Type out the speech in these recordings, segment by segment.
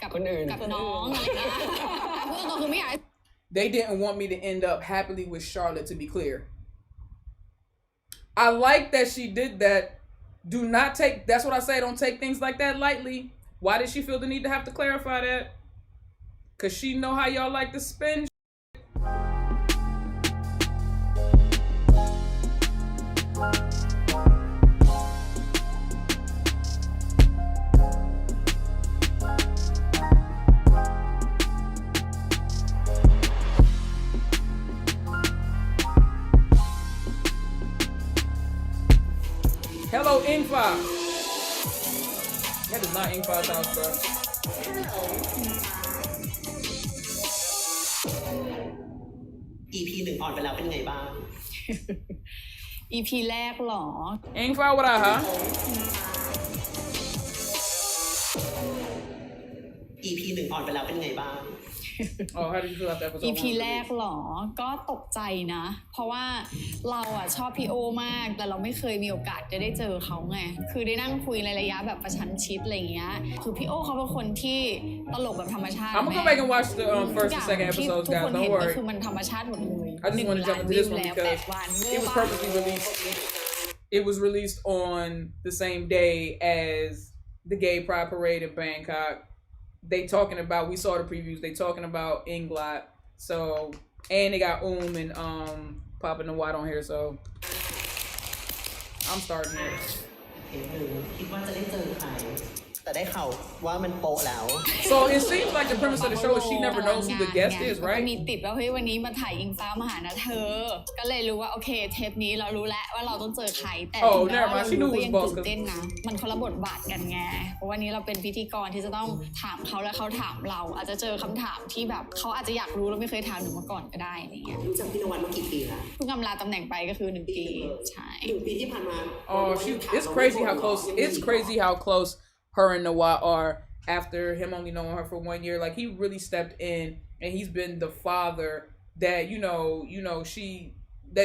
กับน้องอะไรเงี้ยพูดตรงๆคือไม่อยาก They didn't want me to end up happily with Charlotte, to be clear. I like that she did that. Do not take, that's what I say, don't take things like that lightly. Why did she feel the need to have to clarify that? Because she know how y'all like to spin. Hello, Engfa. That is not Engfa's house, bro. EP 1 ออนไปแล้วเป็นไงบ้าง EP แรกหรอ Engfa, what up, huh? EP 1 ออนไปแล้วเป็นไงบ้าง Oh, how did you feel after episode 1? EP แรกหรอก็ตกใจนะเพราะว่าเราอ่ะชอบพี่โอมากแต่เราไม่เคยมีโอกาสจะได้เจอเขาไงคือได้นั่งคุยในระยะแบบประชันชิดอะไรเงี้ยคือพี่โอเขาเป็นคนที่ตลกแบบธรรมชาติ I'm gonna go back and watch the first and second episodes, ทุก guys. คน Don't เห็นก็ worry. คือมันธรรมชาติหมดเลย I just want to jump into this one because it was purposely released. It was released on the same day as the Gay Pride Parade in Bangkok. They talking about, we saw the previews, they talking about Englot. So, and they got and Papa the Watt on here, so I'm starting here. คิดว่าจะได้เจอใครแต่ได้ข่าวว่ามันโปะแล้ว So it seems like the premise of the show is she never knows who the guest is, right? มีติดว่าเฮ้ยวันนี้มาถ่ายอิงฟ้ามาหานะเธอก็เลยรู้ว่าโอเคเทปนี้เรารู้แล้วว่าเราต้องเจอใครแต่ถึงแม้ว่าเรารู้ก็ยังตื่นเต้นนะมันคนละบทบาทกันไงเพราะวันนี้เราเป็นพิธีกรที่จะต้องถามเขาและเขาถามเราอาจจะเจอคำถามที่แบบเขาอาจจะอยากรู้แล้วไม่เคยถามหนูมาก่อนก็ได้อะไรเงี้ย รู้จักพี่นวัดมากี่ปีแล้ว เพิ่งกำลาตำแหน่งไปก็คือ1 ปีใช่ 1 ปีที่ผ่านมา Oh, it's crazy how close her and Noah are after him only knowing her for 1 year. Like, he really stepped in and he's been the father that,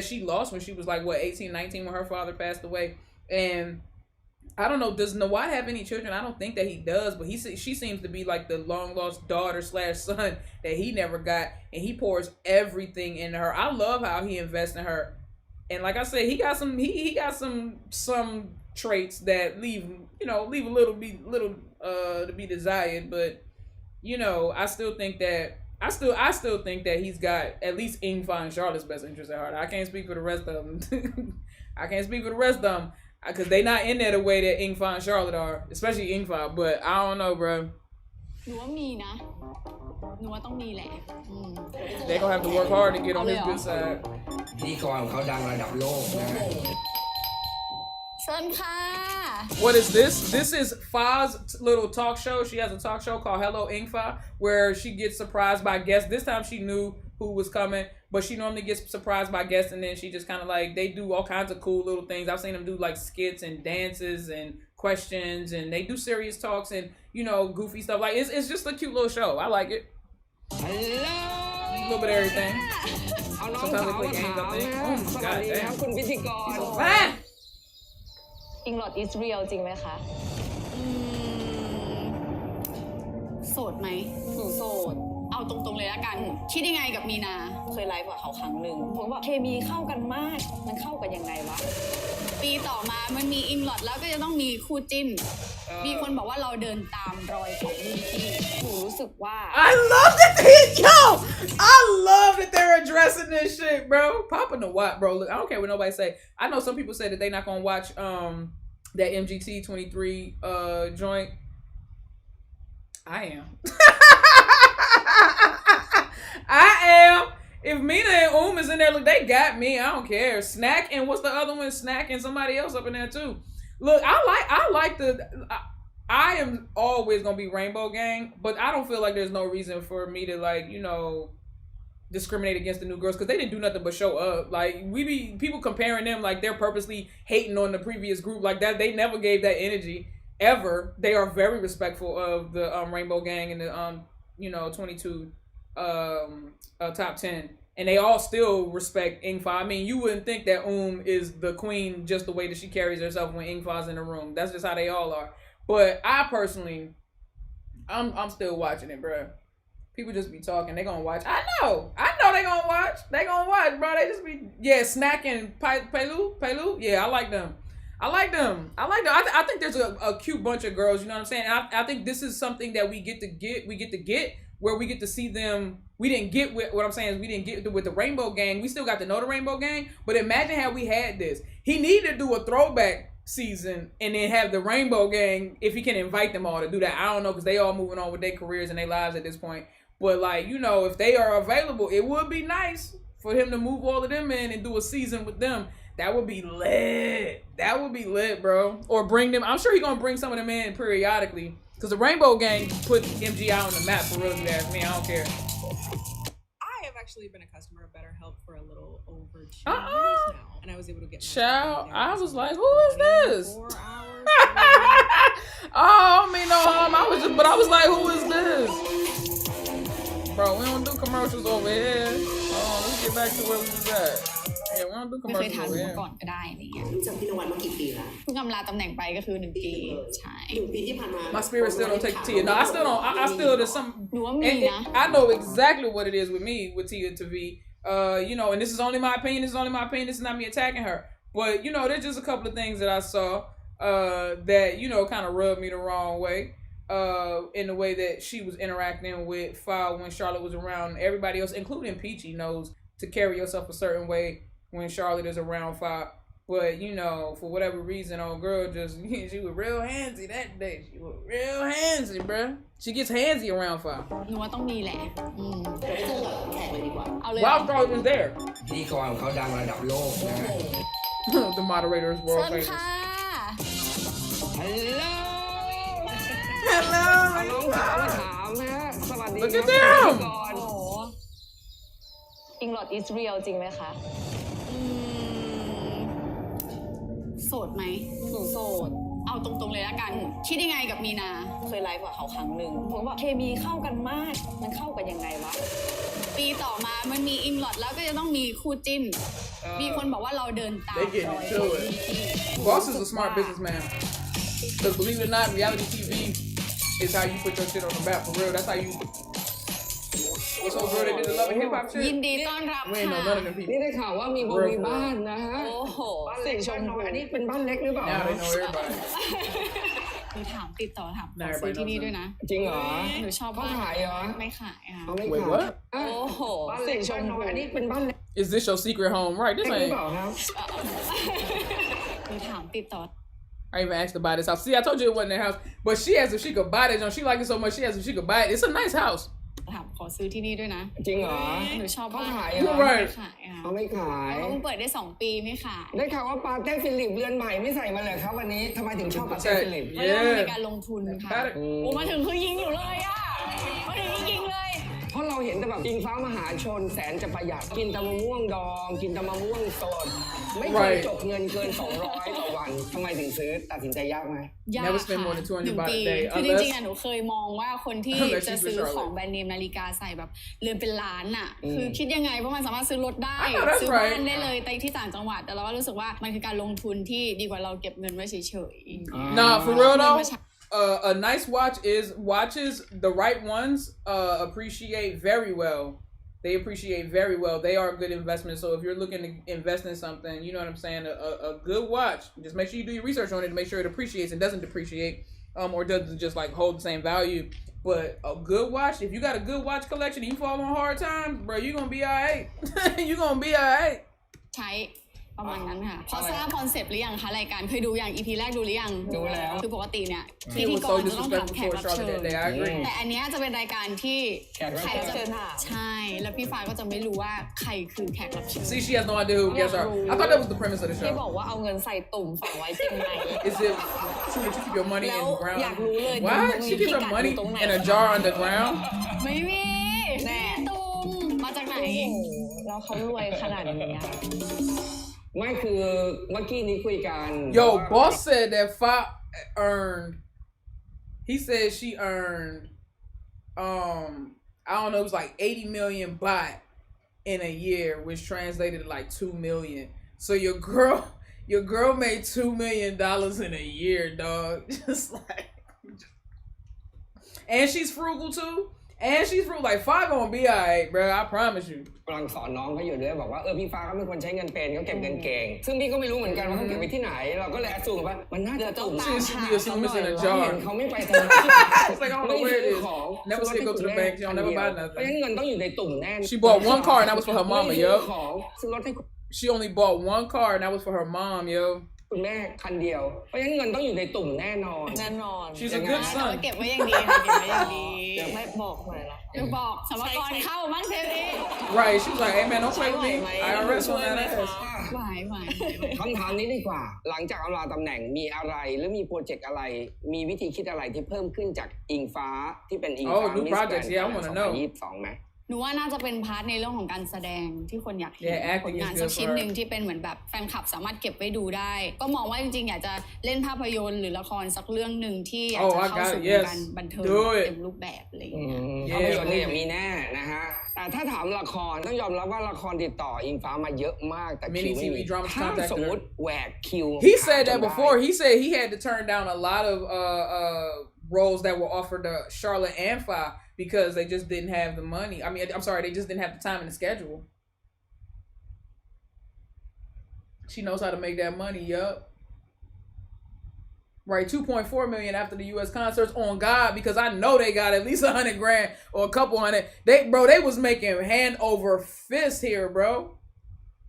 she lost when she was like, 18, 19 when her father passed away. And I don't know, does Noah have any children? I don't think that he does, but she seems to be like the long lost daughter / son that he never got. And he pours everything into her. I love how he invests in her. And like I said, he got some traits that leave a little to be desired, but I still think that he's got at least Engfa and Charlotte's best interest at heart. I can't speak for the rest of them. Because they not in there the way that Engfa and Charlotte are, especially Engfa, but I don't know, bro. หนูว่ามีนะหนูว่าต้องมีแหละ They gonna have to work hard to get on his good side. พิธีกรของเขาดังระดับโลกนะ เชิญค่ะ What is this? This is Fa's little talk show. She has a talk show called Hello Engfa, where she gets surprised by guests. This time she knew who was coming, but she normally gets surprised by guests, and then she just kind of like, they do all kinds of cool little things. I've seen them do like skits and dances and questions, and they do serious talks and goofy stuff. Like, it's just a cute little show. I like it. Hello. A little bit of everything. เอาน้อง Sometimes สาว they play มา games, ถาม I think. นะ Oh ส my วัส god ดีครับ damn. คุณพิธีกร Ah! Englot is real จริงไหมคะ โสดไหม หนูโสด เอาตรงๆเลยละกันคิดยังไงกับมีนา เคยไลฟ์กับเขาครั้งหนึ่งผมว่าเคมีเข้ากันมาก มันเข้ากันยังไงวะ ปีต่อมามันมีอิงลอดแล้วก็จะต้องมีคู่จิ้น มีคนบอกว่าเราเดินตามรอยของรุ่นพี่ หนูรู้สึกว่า I love that they're addressing this shit, bro. Papa the Watt, bro. Look, I don't care what nobody say. I know some people say that they not gonna watch that MGT 23 joint. I am. I am. If Mina and is in there, look, they got me. I don't care. Snack and what's the other one? Snack and somebody else up in there too. Look, I like I am always gonna be Rainbow Gang, but I don't feel like there's no reason for me to discriminate against the new girls because they didn't do nothing but show up. Like, people comparing them like they're purposely hating on the previous group like that. They never gave that energy ever. They are very respectful of the Rainbow Gang and the 22 top 10, and they all still respect Engfa. I mean, you wouldn't think that is the queen just the way that she carries herself when Engfa's in the room. That's just how they all are. But I personally I'm still watching it, bro. People just be talking. They gonna watch. I know they gonna watch. They gonna watch, bro. They just be snacking. Pelu. Yeah, I like them. I think there's a cute bunch of girls. You know what I'm saying? And I think this is something that we get to get where we get to see them. We didn't get with what I'm saying is we didn't get with the Rainbow Gang. We still got to know the Rainbow Gang. But imagine how we had this. He needed to do a throwback season and then have the Rainbow Gang if he can invite them all to do that. I don't know because they all moving on with their careers and their lives at this point. But like, you know, if they are available, it would be nice for him to move all of them in and do a season with them. That would be lit. That would be lit, bro. Or bring them. I'm sure he's gonna bring some of them in periodically because the Rainbow Gang put MGI on the map for real. If you ask me, I don't care. I have actually been a customer of BetterHelp for a little over 2 years now, and I was able to get. Child, I was like, who is this? 4 hours. Oh, I mean no harm. I was like, who is this? Bro, we don't do commercials over here. Let's get back to where we was at. Yeah, we don't do ไม่เคย commercials ถาม over มา here. ก่อนก็ได้อะไรเงี้ย รู้จักพี่นวัดมากี่ปีละ เพิ่งกำลาตำแหน่งไปก็คือ1 ปีใช่ 1 ปีที่ผ่านมา My spirit still don't take Tia. No, I still don't. I still there's some. หนูว่ามีนะ I know exactly what it is with me with Tia to V. You know, and this is only my opinion. This is only my opinion. This is not me attacking her. But you know, there's just a couple of things that I saw that you know kind of rubbed me the wrong way. In the way that she was interacting with Fa when Charlotte was around. Everybody else, including Peachy, knows to carry yourself a certain way when Charlotte is around Fa. But you know, for whatever reason, old girl she was real handsy that day. She was real handsy, bruh. She gets handsy around Fa. หนูว่าต้องมีแหละเดี๋ยวไปเจอกับแขกเลยดีกว่า เอาเลย While Charlotte was there. พิธีกรของเขาดังระดับโลกนะฮะ The moderator is เชิ world ญ famous. ค่ะ ฮัลโหล Hello. น้องสาวมาถามนะฮะสวัสดี Look ครั at บ them. ก่อน โอ้โห Englot is real จริงไหมคะ โสดไหม หนูโสด เอาตรงๆเลยละกัน คิดยังไงกับมีนา เคยไลฟ์กับเขาครั้งหนึ่งผมว่าเคมีเข้ากันมาก มันเข้ากันยังไงวะ ปีต่อมามันมีอิงลอดแล้วก็จะต้องมีคู่จิ้น มีคนบอกว่าเราเดินตาม They getting รอย into it. Boss is a smart businessman. Because believe it or not, reality TV is how you put your shit on the map. For real, that's how you. What's up, girl? They did the Love and Hip Hop ยิน shit. ดีต้อนรับ We ain't know ค่ะ none of them นี่ people. ได้ข่าวว่ามีบงมีบ้านนะฮะ โอ้โห บ้านเล็กบ้านน้อยอันนี้เป็นบ้านเล็กหรือเปล่า Now they know everybody. หนูถามติดต่อถามขอ Nah, ซื้อ everybody ที่นี่ knows ด้วยนะ จริงเหรอ หนูชอบ เขา มาก ขายเหรอ ไม่ขายค่ะ เอาไม่ Wait, ขาย what? อ่ะ โอ้โห บ้านเล็กบ้านน้อยอันนี้เป็นบ้านเล็ก Is this your secret home? Right, this หรือ ain't. เปล่าครับ หนูถามติดต่อ I even asked to buy this house. See, I told you it wasn't their house. But she asked if she could buy this. She liked it so much, she asked if she could buy it. It's a nice house. ถามขอซื้อที่นี่ด้วยนะ จริงเหรอ หนูชอบ เขา มาก ขายเหรอ Right ไม่ขายค่ะ เขาไม่ขาย เขาเพิ่งเปิดได้2 ปีไม่ขาย ได้ข่าวว่าปาเต้ฟิลิปเรือนใหม่ไม่ใส่มาเลยครับวันนี้ทำไมถึงชอบปาเต้ฟิลิป เพราะว่ามันเป็น Yeah. การลงทุนค่ะ Got it. โอ้มาถึงคือยิงอยู่เลยอ่ะมาถึงยิงเลย เพราะเราเห็นแต่แบบอิงฟ้ามหาชนแสนจะประหยัดกินแต่มะม่วงดองกินแต่มะม่วงสดไม่เคย Right จบเงินเกิน200ต่อวันทำไมถึงซื้อตัดสินใจยากไหม ยาก Never spend ค่ะ more than 200 1 baht a ปี day คือจ unless- ริงๆอ่ะหนูเคยมองว่าคนที่ Unless จะ she's ซื้อ with ของ Charlotte แบรนด์เนมนาฬิกาใส่แบบเรือนเป็นล้านอ่ะ คือคิดยังไงว่ามันสามารถซื้อรถได้ I know that's ซื้อบ้าน right ได้เลยไปที่ต่างจังหวัด แต่เราก็รู้สึกว่ามันคือการลงทุนที่ดีกว่าเราเก็บเงินไว้เฉยๆ Nah, for real though, Maybe a nice watch is watches the right ones appreciate very well. They appreciate very well. They are a good investment. So if you're looking to invest in something, you know what I'm saying, a good watch, just make sure you do your research on it to make sure it appreciates and doesn't depreciate, or doesn't just like hold the same value. But a good watch, if you got a good watch collection and you fall on hard times, bro, you're gonna be alright. You're gonna be alright. ใช้ประมาณนั้นค่ะ พอทราบคอนเซปต์หรือยังคะรายการเคยดูอย่าง EP แรกดูหรือยัง ดูแล้ว คือปกติเนี่ยพิ He ธี was ก so รจะต้องถาม disrespectful แขก for รับ Charlotte เชิญ that day. I agree. แต่อันเนี้ยจะเป็นรายการที่ แขกรับ แขกรับ เชิ เชิ ญ ญใช่ แล้วพี่ฟ้าก็จะไม่รู้ว่าใครคือแขกรับเชิญ See, she has no idea who guests are. I thought that was the premise of the ที่บ show. อกว่าเอาเงินใส่ตุ่มฝังไว้จริงไหม Is it true that you keep your money แล้ว in the ground? อยากรู้เลย What? She keeps her money in a jar underground? ไม่มี แน่ ตุมมาจากไหน แล้วเขารวยขนาดนี้ไม่คือเมื่อกี้นี้คุยกัน Yo, boss said that Fa earned. He said she earned. I don't know. It was like 80 million baht in a year, which translated to like 2 million. So your girl made $2 million in a year, dog. Just like. and she's frugal too. And she's frugal. Like, Fa gonna be alright, bro. I promise you. กำลังสอนน้องเขาอยู่ด้วยบอกว่าพี่ฟ้าเขาเป็นคนใช้เงินเป็นเขาเก็บเงินเก่งซึ่งพี่ก็ไม่รู้เหมือนกันว่าเขาเก็บไว้ที่ไหนเราก็เลยแอดซูมว่ามันน่าจะตุ่ม She should be a swimmers in a เห็ jar. นเขาไม่ไปธนาคาร It's like I don't know where it is. Never see her go to the bank. She don't never buy เพราะฉะนั้น nothing. เงินต้องอยู่ในตุ่มแน่ She bought one car and that was for her mama, ไม่ซื้อ yo. ของซื้อรถให้ She only bought one car and that was for her mom, yo. คุณแม่คันเดียวเพราะฉะนั้นเงินต้องอยู่ในตุ่มแน่นอน แน่นอน She's a ยังไง good แต่ว่า son. เก็บไว้อย่างดีค่ะเก็บไว้อย่างดี ไม่บอกหน่อยเหรอ เดี๋ยวบอกสมรกรเข้ามั้งเทปนี้ Right. She was like, hey man, don't play with me. IRS on that ass. ไหวไหว คำถามนี้ดีกว่า หลังจากอำลาตำแหน่งมีอะไรหรือมีโปรเจกต์อะไร มีวิธีคิดอะไรที่เพิ่มขึ้นจากอิงฟ้าที่เป็นอิงฟ้า Oh, new projects. Yeah, I wanna know. 2022ไหม หนูว่าน่าจะเป็นพาร์ทในเรื่องของการแสดงที่คนอยากเห็น Yeah, ผ acting ล is งาน good สัก for ชิ้น her. หนึ่งที่เป็นเหมือนแบบแฟนคลับสามารถเก็บไว้ดูได้ ก็มองว่าจริงๆอยากจะเล่นภาพยนตร์หรือละครสักเรื่องหนึ่งที่อยากจะ Oh, I เข้า got สู่ it. วง Yes. การบันเทิง Do it. เต็มรูปแบบอะไรอย่างเงี้ย ภาพยนตร์เนี่ยอย่างมีแน่นะฮะแต่ถ้าถามละครต้องยอมรับว่าละครติดต่ออิงฟ้ามาเยอะมากแต่คิวไม่มี Many TV dramas ถ้า contacted her. สมมติแหวกคิว He said that before. He said he had to turn down a lot of roles that were offered to Charlotte and Fa because they just didn't have the money. I mean, I'm sorry, they just didn't have the time in the schedule. She knows how to make that money, yup. Right, 2.4 million after the U.S. concerts on God because I know they got at least 100 grand or a couple hundred. They was making hand over fist here, bro.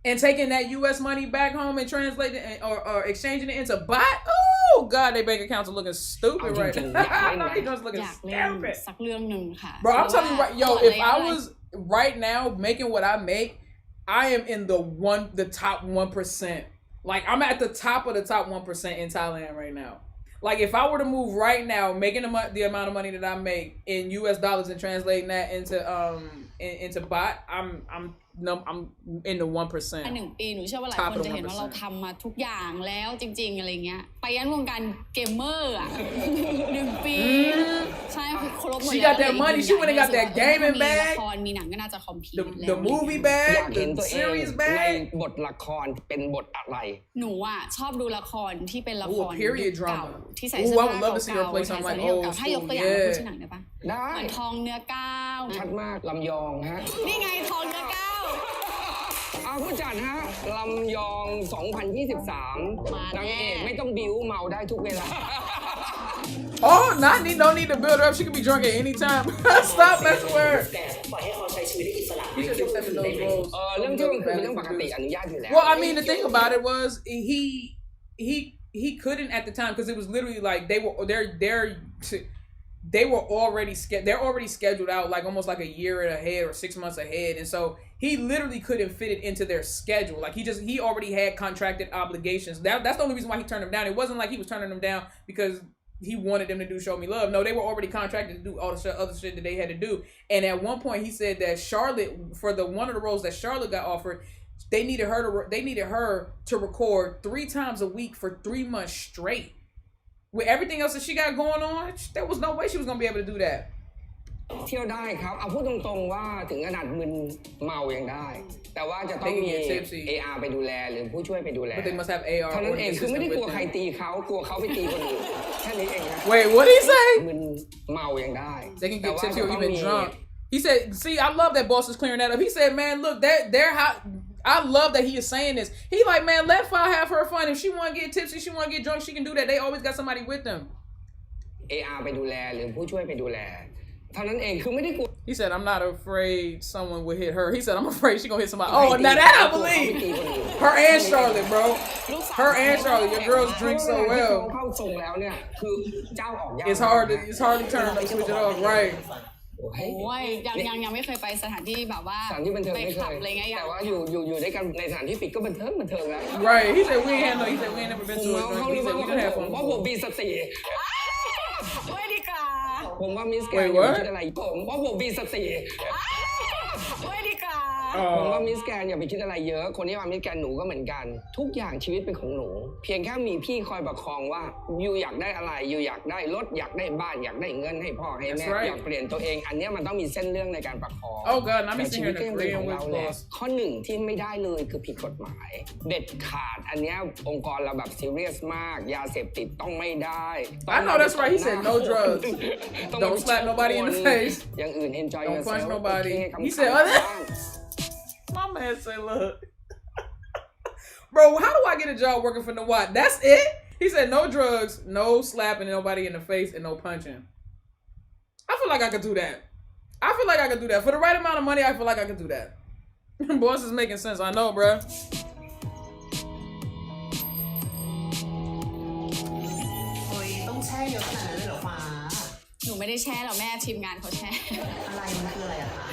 And taking that U.S. money back home and translating it or exchanging it into baht. Oh God, their bank accounts are looking stupid right now. They just looking อยากเล่น stupid. สักเรื่องหนึ่งค่ะ Bro, I'm telling you right, yo, if I เพราะว่า was right now making what I make, I am in the top 1%. Like I'm at the top of the top 1% in Thailand right now. Like if I were to move right now, making the amount of money that I make in U.S. dollars and translating that into baht, I'm in the 1%. หนึ่งปีหนูเชื่อว่าหลายคนจะเห็นว่าเราทำมาทุกอย่างแล้วจริงๆอะไรเงี้ยไปยันวงการเกมเมอร์อ่ะ 1 ปีใช่ครบหมด She แล้ว got that money. She went and got that gaming มีละ bag, ครมีหนังก็น่าจะคอมพีท the movie อยาก bag, เห็น the ตัวเอง series ใน bag. บทละครเป็นบทอะไร หนูอ่ะชอบดูละครที่เป็นละค Ooh, ร a period เก่า drama. ที่ใส่ Ooh, เสื้อ I ผ้า would love to see her เก่า play ๆ something ใส่ like เสื้อ old เก่าถ้ายก school. ตัวอย่างพูด Yeah. ชื่อหนังได้ปะ ได้ เหมือนทองเนื้อก้าว ชัดมากลำยองฮะ นี่ไงทองเนื้อก้าว ผู้จัดฮะลำยอง 2023 นางเอกไม่ต้องบิ้วเมาได้ทุกเวลา Oh, no need to build her up. She can be drunk at any time. Stop messing with her. ปล่อยให้เขาใช้ชีวิตได้อิสระ He should accept those roles. เรื่องที่มันคือเป็นเรื่องปกติอนุญาตอยู่แล้ว Well, I mean, the thing about it was he couldn't at the time because it was literally like they're already scheduled out like almost like a year ahead or 6 months ahead, and so he literally couldn't fit it into their schedule. Like he already had contracted obligations. That's the only reason why he turned them down. It wasn't like he was turning them down because he wanted them to do Show Me Love. No, they were already contracted to do all the other shit that they had to do. And at one point, he said that Charlotte, for one of the roles that Charlotte got offered, they needed her to record 3 times a week for 3 months straight. With everything else that she got going on, there was no way she was gonna be able to do that. เที่ยวได้ครับ เอาพูดตรงๆว่าถึงขนาดมึนเมายังได้ แต่ว่าจะต้องมี AR ไปดูแลหรือผู้ช่วยไปดูแล But they must have AR. เท่านั้นเองคือไม่ได้กลัว with ใคร them. ตีเขากลัวเขาไปตีคนอื่นแค่นี้เองครับ Wait, what did he say? มึนเมายังได้ They can แต่ get ว่า tipsy จะ or ต้อง even มี drunk. He said, see, I love that boss is clearing that up. He said, man, look, they're how I love that he is saying this. He like, man, let Fa have her fun. If she want to get tipsy, she want to get drunk, she can do that. They always got somebody with them. AR ไปดูแลหรือผู้ช่วยไปดูแลเท่านั้นเองคือไม่ได้กลัว He said, I'm not afraid someone would hit her. He said, I'm afraid she gonna hit somebody. Oh, now that I believe. Her and Charlotte, bro. Her and Charlotte. Your girls drink so well. เข้าทรงแล้วเนี่ยคือเจ้าออกยาก It's hard to turn up, switch it off, right? โอ้ โอ้ยยังไม่เคยไปสถานที่แบบว่า สถานที่บันเทิง ไป ไม่เค ขับ ย อะไรเงี้ย แต่ว่าอยู่ด้วยกันในสถานที่ปิดก็บันเทิงแล้ว Right. He said we ain't never been ผม to ว่า a เขา drink. รู้ He ไหม said we ว่า can have ผม fun. ว่าผมมีสติ ไม่ดีกว่า ผมว่ามิสแกรน Wait, ด์ what? คิดอะไรผมว่าผมมีสติ ไม่ดีกว่า ผมว่ามิสแกรนด์อย่าไปคิดอะไรเยอะคนที่มามิสแกรนด์หนูก็เหมือนกันทุกอย่างชีวิตเป็นของหนูเพียงแค่มีพี่คอยประคองว่ายูอยากได้อะไรยูอยากได้รถอยากได้บ้านอยากได้เงินให้พ่อให้แม่อยากเปลี่ยนตัวเองอันนี้มันต้องมีเส้นเรื่องในการประคอง Oh God, I'm แต่ missing ชี her วิต in ก็ the ยังเป็นข Korean อง with เราแหละ boss. ข้อหนึ่งที่ไม่ได้เลยคือผิดกฎหมายเด็ดขาดอันเนี้ยองค์กรเราแบบซีเรียสมากยาเสพติดต้องไม่ได้ I know that's right. He said no drugs. ต้อง Don't slap nobody in the face. อย่างอื่น enjoy Don't yourself punch nobody. โอเค He said,ขำๆ oh, that- บ้าง My man said, look. Bro, how do I get a job working for Nawat? That's it? He said no drugs, no slapping nobody in the face, and no punching. I feel like I could do that. I feel like I could do that. For the right amount of money, I feel like I could do that. Boss is making sense. I know, bro. โอ้ยต้องแช่เยอะขนาดนั้นเลยเหรอฟ้า หนูไม่ได้แช่หรอกแม่ทีมงานเขาแช่ อะไรมันคืออะไรอะคะ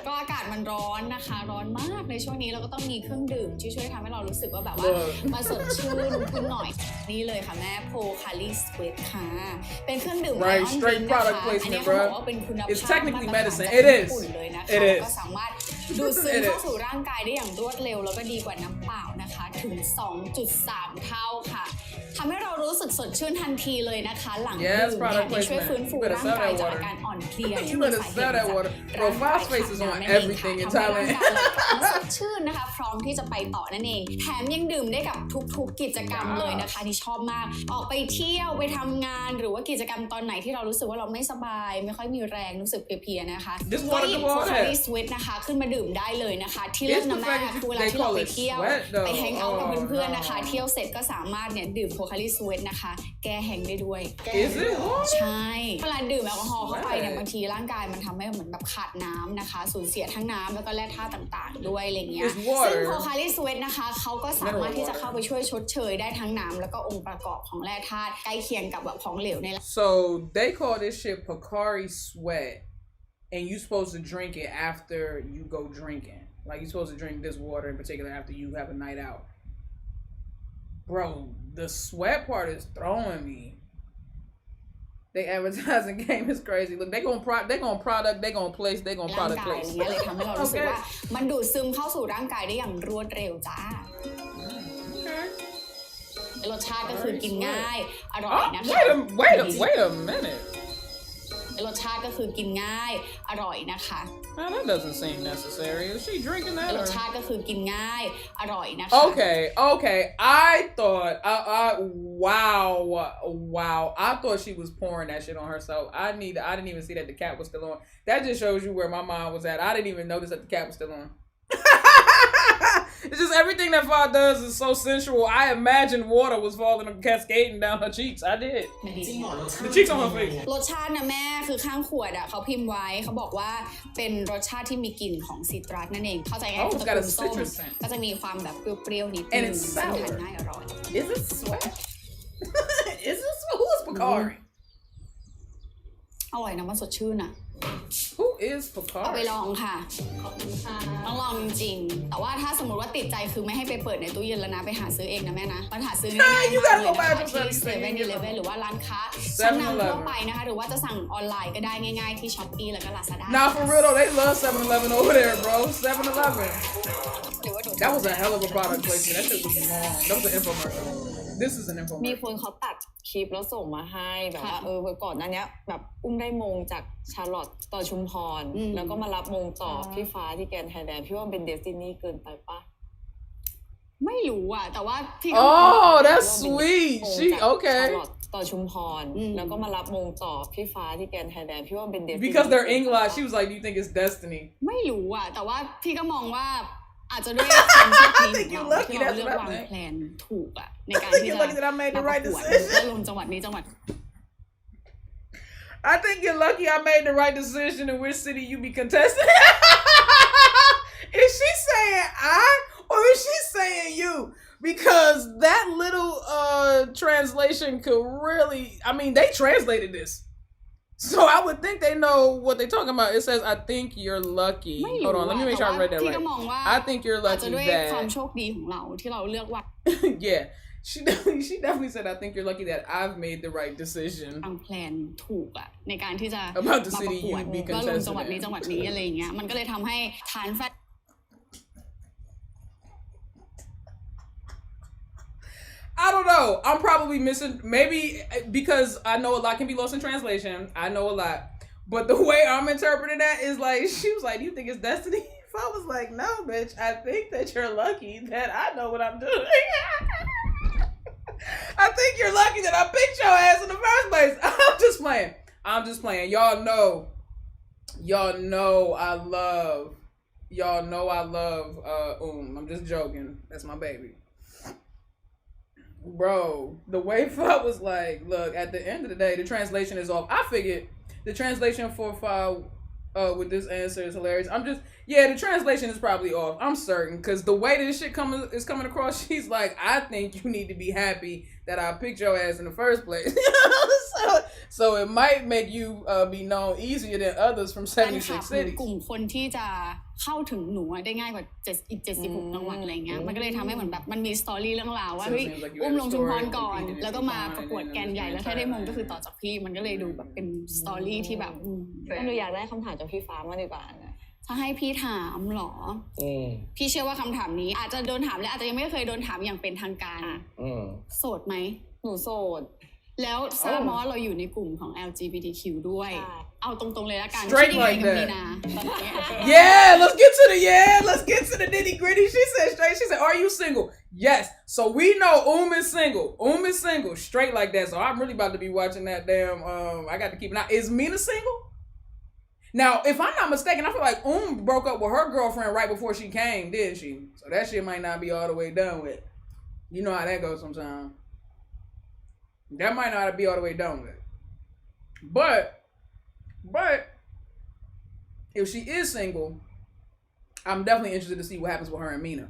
ก็อากาศมันร้อนนะคะ ร้อนมากในช่วงนี้เราก็ต้องมีเครื่องดื่มที่ช่วยทำให้เรารู้สึกว่าแบบว่ามาสดชื่นขึ้นหน่อยนี่เลยค่ะแม่โพคาลิสเวทค่ะเป็นเครื่องดื่ม Right, ไอออน straight ดริงก์ product นะคะ placement, อันนี้เขาบอกว่าเป็นคุณภาพ It's technically มาตรฐาน medicine. จาก It is. ญี่ปุ่นเลยนะคะ It is. ก็สามารถดูดซึมเข้าสู่ร่างกายได้อย่างรวดเร็วแล้วก็ดีกว่าน้ำเปล่านะคะถึง 2.3 เท่าค่ะทำให้เรารู้สึกสดชื่นทันทีเลยนะคะหลังดื่ Yes, ม product เนี่ยช่วย placement. ฟื้นฟู You better ร่าง sell กาย that จาก water. อาการอ่อนเพลีย You ที่มี better สาเห sell ตุ that จาก water. ร่า Bro, งกาย Fast Face is ขาด on น้ำนั่นเอง everything in ค่ะทำให้ร่าง Thailand. กายเรากลับมาสดชื่นนะคะพร้อมที่จะไปต่อนั่นเองแถมยังดื่มได้กับทุกๆกิจกรรมเลยนะคะที่ชอบมากออกไปเที่ยวไปทำงานหรือว่ากิจกรรมตอนไหนที่เรารู้สึกว่าเราไม่สบายไม่ค่อยมีแรงรู้สึกเพลียๆนะคะ This ก็ water หยิบ do โค all คา that. ริสเวทนะคะขึ้นมาดื่มได้เลยนะคะที่เลิศ It's นะ the แม่ fact that คือเวลา they ที่เรา call ไป it เที่ยว sweat, though. ไปแฮงเอาท์กับ Oh, เพื่อนๆนะคะ no. เที่ยวเสร็จก็สามารถเนี่ยดื่มโคคาริสเวทนะคะแก้แฮงได้ด้วย Is it? ใช่เวลาดื่มแอลกอฮอล์เข้าไปเนี่ยบางทีร่างกายมันทำให้เหมือนแบบขาดน้ำนะคะสูญเสียทั้งน้ำแล้วก็แร่ธาตุต่างๆด้วยอะไรเงี้ย It's water. ซึ่งโคคาริสเวทนะคะเขาก็สามารถที่จะเข้าไปช่วยชดเชยได้ทั้งน้ำแล้วก็องค์ประกอบของแร่ธาตุใกล้เคียงกับแบบของเหลวใน So they call this shit Pocari Sweat, and you supposed to drink it after you go drinking. Like you're supposed to drink this water in particular after you have a night out. Bro, the sweat part is throwing me. They advertising game is crazy. Look, they gonna product, they gonna place, they gonna ร่าง product กาย place. เนี้ยเลยทำให้เรารู้สึก Okay. ว่ามันดูดซึมเข้าสู่ร่างกายได้อย่างรวดเร็วจ้า Okay. รสชาติก็คือกินง่ายอร่อยนะคะ Wait a minute. รสชาติก็คือกินง่ายอร่อยนะคะ Now that doesn't seem necessary. Is she drinking that? รส Or? ชาติก็คือกินง่ายอร่อยนะคะ Okay. I thought, wow. I thought she was pouring that shit on herself. I didn't even see that the cap was still on. That just shows you where my mind was at. I didn't even notice that the cap was still on. It's just everything that Fa does is so sensual. I imagined water was falling and cascading down her cheeks. I did. จริงเหรอรสชา The ติ cheeks on her face. รสชาตินะแม่คือข้างขวดอ่ะเขาพิมพ์ไว้เขาบอกว่าเป็นรสชาติที่มีกลิ่นของซิตรัสนั่นเองเข้าใจง่าย Oh, คือ it's ตระ got a กูลส้ม citrus scent. ก็จะมีความแบบเปรี้ยวๆนิดนึ And ง it's ซึ่ง sour. ทานง่ายอร่อย Is it sweat? Is it sweat? Who is Pocari? อร่อยนะมันสดชื่นอ่ะ Who is เอาไป Pocari? ลองค่ะต้องลองจริงๆแต่ว่าถ้าสมมติว่าติดใจคือไม่ให้ไปเปิดในตู้เย็นแล้วนะไปหาซื้อเองนะแม่นะมันหาซื้อง่ายๆ You มาก gotta เลย go นะ back คะ to ที่ 7-Eleven 7-Eleven หรือว่าร้านค้าชั้นนำ 7-Eleven ทั่วไปนะคะหรือว่าจะสั่งออนไลน์ก็ได้ง่ายๆที่ Shopee แล้วก็ Lazada Nah, for real though, they love 7-Eleven over there, bro. 7-Eleven. หรือว่าหนู That was a hell of a product placement. That shit was long. That was an infomercial. This is an มี infomercial. คนเขาตัดคลิปแล้วส่งมาให้แบบว่าก่อนหน้านี้แบบอุ้มได้มงจากชาร์ลอตต่อชุมพร แล้วก็มารับมงต่อพี่ฟ้าที่แกรนด์ไทยแลนด์พี่ว่ามันเป็นเดสตินีเกินไปปะ ไม่รู้อ่ะแต่ว่าพี่ก็มองว่า Oh, that's sweet. มง She จากชา okay. ร์ลอตต่อชุมพร แล้วก็มารับมงต่อพี่ฟ้าที่แกรนด์ไทยแลนด์พี่ว่ามันเป็นเดสตินี Because they're Englot, she was like, "Do you think it's destiny?" ไม่รู้อ่ะแต่ว่าพี่ก็มองว่าอาจจะด้วยความโชคดีของเราที่เราเลือกวางแผนถูกอ่ะในการที่จะ You're lucky that I made the มาประ right กวด decision. แล้วลงจังหวัดนี้จังหวัด I think you're lucky I made the right decision in which city you be contesting. Is she saying I or is she saying you? Because that little translation could really, I mean, they translated this. So I would think they know what they're talking about. It says, I think you're lucky. ไม่ Hold รู้ on, let me อะ make แต่ sure I ว่า read that พี่ก็ right. มองว่า I think you're อาจจะ lucky ด้วยความ that โชคดีของเราที่เราเลือกวาง yeah. She definitely said, I think you're lucky that I've made the right decision แผนถูกอ่ะในการที่จะ about the มาประ city กวด you'd be ว่าลงจังหวัด contesting นี้ in. จังหวัดนี้อะไรอย่างเงี้ยมันก็เลยทำให้ฐานแฟน I don't know. I'm probably missing, maybe because I know a lot can be lost in translation. I know a lot. But the way I'm interpreting that is like, she was like, do you think it's destiny? If I was like, no, bitch, I think that you're lucky that I know what I'm doing. I think you're lucky that I picked your ass in the first place. I'm just playing. Y'all know I love I'm just joking. That's my baby. Bro, the way Fa was like, look, at the end of the day, the translation is off. I figured the translation for Fa with this answer is hilarious. The translation is probably off. I'm certain, because the way this shit is coming across, she's like, I think you need to be happy that I picked your ass in the first place. so it might make you be known easier than others from 76 cities. กลุ่มคนที่จะเข้าถึงหนูได้ง่ายกว่าอีก76จังหวัดอะไรเงี้ยมันก็เลยทำให้เหมือนแบบมันมีสตอรี่เรื่องราวว่าเฮ้ยอุ้มลงชุมพรก่อนแล้วก็มาประกวดแกนใหญ่แล้วถ้าได้มงก็คือต่อจากพี่มันก็เลยดูแบบเป็นสตอรี่ที่แบบ หนูอยากได้คำถามจากพี่ฟ้ามาดีกว่านะ ถ้าให้พี่ถามหรอพี่เชื่อว่าคำถามนี้อาจจะโดนถามและอาจจะยังไม่เคยโดนถามอย่างเป็นทางการโสดไหม หนูโสด แล้วทราบมาว่าเราอยู่ในกลุ่มของ LGBTQ ด้วย เอาตรงๆเลยละกัน Straight ที่ like กับ that. มีนา let's get to the nitty gritty. She said, are you single? Yes. So we know is single. Straight like that. So I'm really about to be watching that damn, I got to keep an eye. Is Mina single? Now, if I'm not mistaken, I feel like broke up with her girlfriend right before she came, didn't she? So that shit might not be all the way done with. You know how that goes sometimes. That might not be all the way done with. But if she is single, I'm definitely interested to see what happens with her and Mina.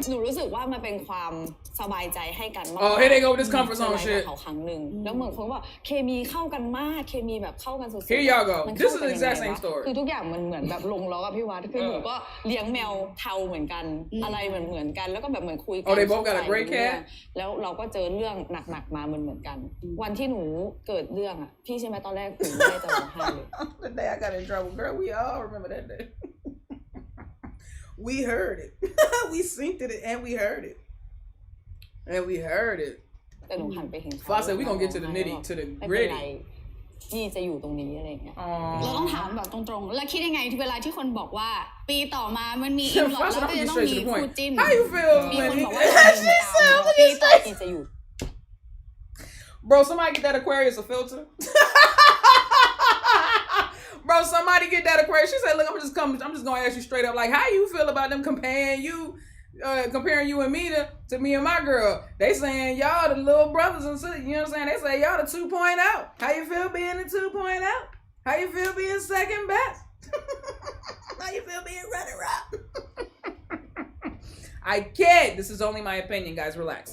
หนูรู้สึกว่ามันเป็นความสบายใจให้กันมาก Oh, here they go with this comfort zone shit. เขาครั้งหนึ่งแล้วเหมือนคนว่าเคมีเข้ากันมากเคมีแบบเข้ากันสุดๆ Here y'all go. This is the exact same story. คือทุกอย่างมันเหมือนแบบลงล็อกกับพี่วัดคือหนูก็เลี้ยงแมวเทาเหมือนกันอะไรเหมือนกันแล้วก็แบบเหมือนคุยกัน Oh, they both got a gray cat. แล้วเราก็เจอเรื่องหนักๆมาเหมือนกันวันที่หนูเกิดเรื่องอ่ะพี่ใช่ไหมตอนแรกหนูไม่ได้จะร้องไห้เลย The day I got in trouble, girl, we all remember that day. We heard it. We synced it and we heard it.แต่หนูหันไปเห็น Fa said we gonna get to the nitty, to the gritty. พี่จะอยู่ตรงนี้อะไรเงี้ย เราต้องถามแบบตรงๆแล้วคิดยังไงที่เวลาที่คนบอกว่าปีต่อมามันมีอินหลอดแล้วก็จะต้องมีคู่จิ้น How you feel มีคน when บอก he ว่าปีต่อปีจะอยู่ Bro, somebody get that Aquarius a filter. Bro, somebody get that Aquarius. She said, look, I'm just gonna ask you straight up, like, how you feel about them comparing you and Mina to me and my girl? They saying y'all the little brothers and sisters, you know what I'm saying? They say y'all the 2.0. How you feel being the 2.0? How you feel being second best? How you feel being runner-up? I kid. This is only my opinion, guys. Relax.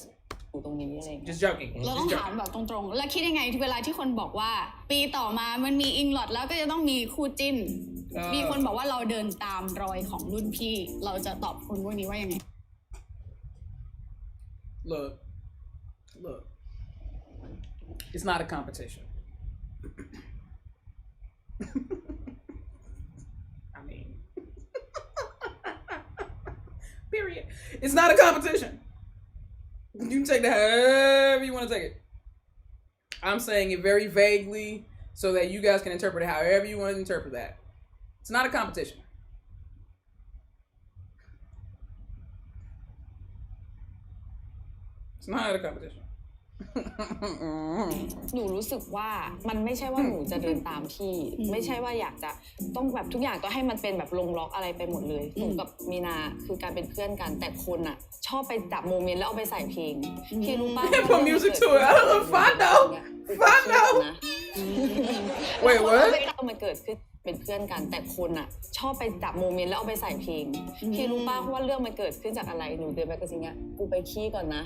อยู่ตรงนี้อะไรเงี้ย Just joking. เราต้องถามแบบตรงๆแล้วคิดยังไงที่เวลาที่คนบอกว่าปีต่อมามันมีอิงหลอดแล้วก็จะต้องมีคู่จิ้นมีคนบอกว่าเราเดินตามรอยของรุ่นพี่เราจะตอบคนพวกนี้ว่ายังไง Look. It's not a competition. I mean, period. It's not a competition. You can take that however you want to take it. I'm saying it very vaguely so that you guys can interpret it however you want to interpret that. It's not a competition. It's not a competition. หนูรู้สึกว่ามันไม่ใช่ว่าหนูจะเดินตามพี่ไม่ใช่ว่าอยากจะต้องแบบทุกอย่างก็ให้มันเป็นแบบลงล็อกอะไรไปหมดเลยหนูกับมีนาคือการเป็นเพื่อนกันแต่คนอ่ะชอบไปจับโมเมนต์แล้วเอาไปใส่เพลงพี่รู้ป่ะ Put music to it. I don't know. Find out. Wait, what? มันเกิดขึ้นเป็นเพื่อนกันแต่คนอ่ะชอบไปจับโมเมนต์แล้วเอาไปใส่เพลงพี่รู้ป่ะว่าเรื่องมันเกิดขึ้นจากอะไรหนูเดินไปก็จริงอ่ะกูไปขี้ก่อนนะ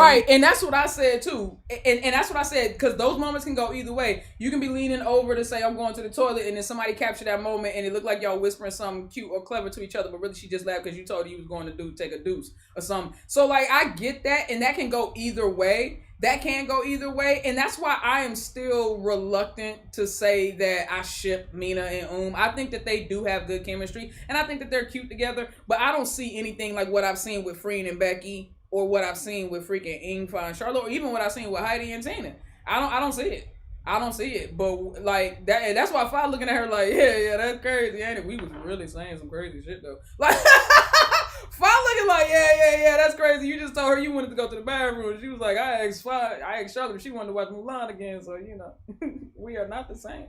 Right, and that's what I said too. And that's what I said, because those moments can go either way. You can be leaning over to say, I'm going to the toilet, and then somebody capture that moment, and it looked like y'all whispering something cute or clever to each other, but really she just laughed because you told her you was going to take a deuce or something. So, like, I get that, and that can go either way. That can go either way, and that's why I am still reluctant to say that I ship Mina and I think that they do have good chemistry, and I think that they're cute together, but I don't see anything like what I've seen with Freen and Becky or what I've seen with freaking Engfa and Charlotte, or even what I've seen with Heidi and Tina. I don't see it. I don't see it. But like that, and that's why I looking at her like, yeah, that's crazy, ain't it? We was really saying some crazy shit though. Like Fa looking like, yeah, that's crazy. You just told her you wanted to go to the bathroom. She was like, I asked Charlotte if she wanted to watch Mulan again. So you know, we are not the same.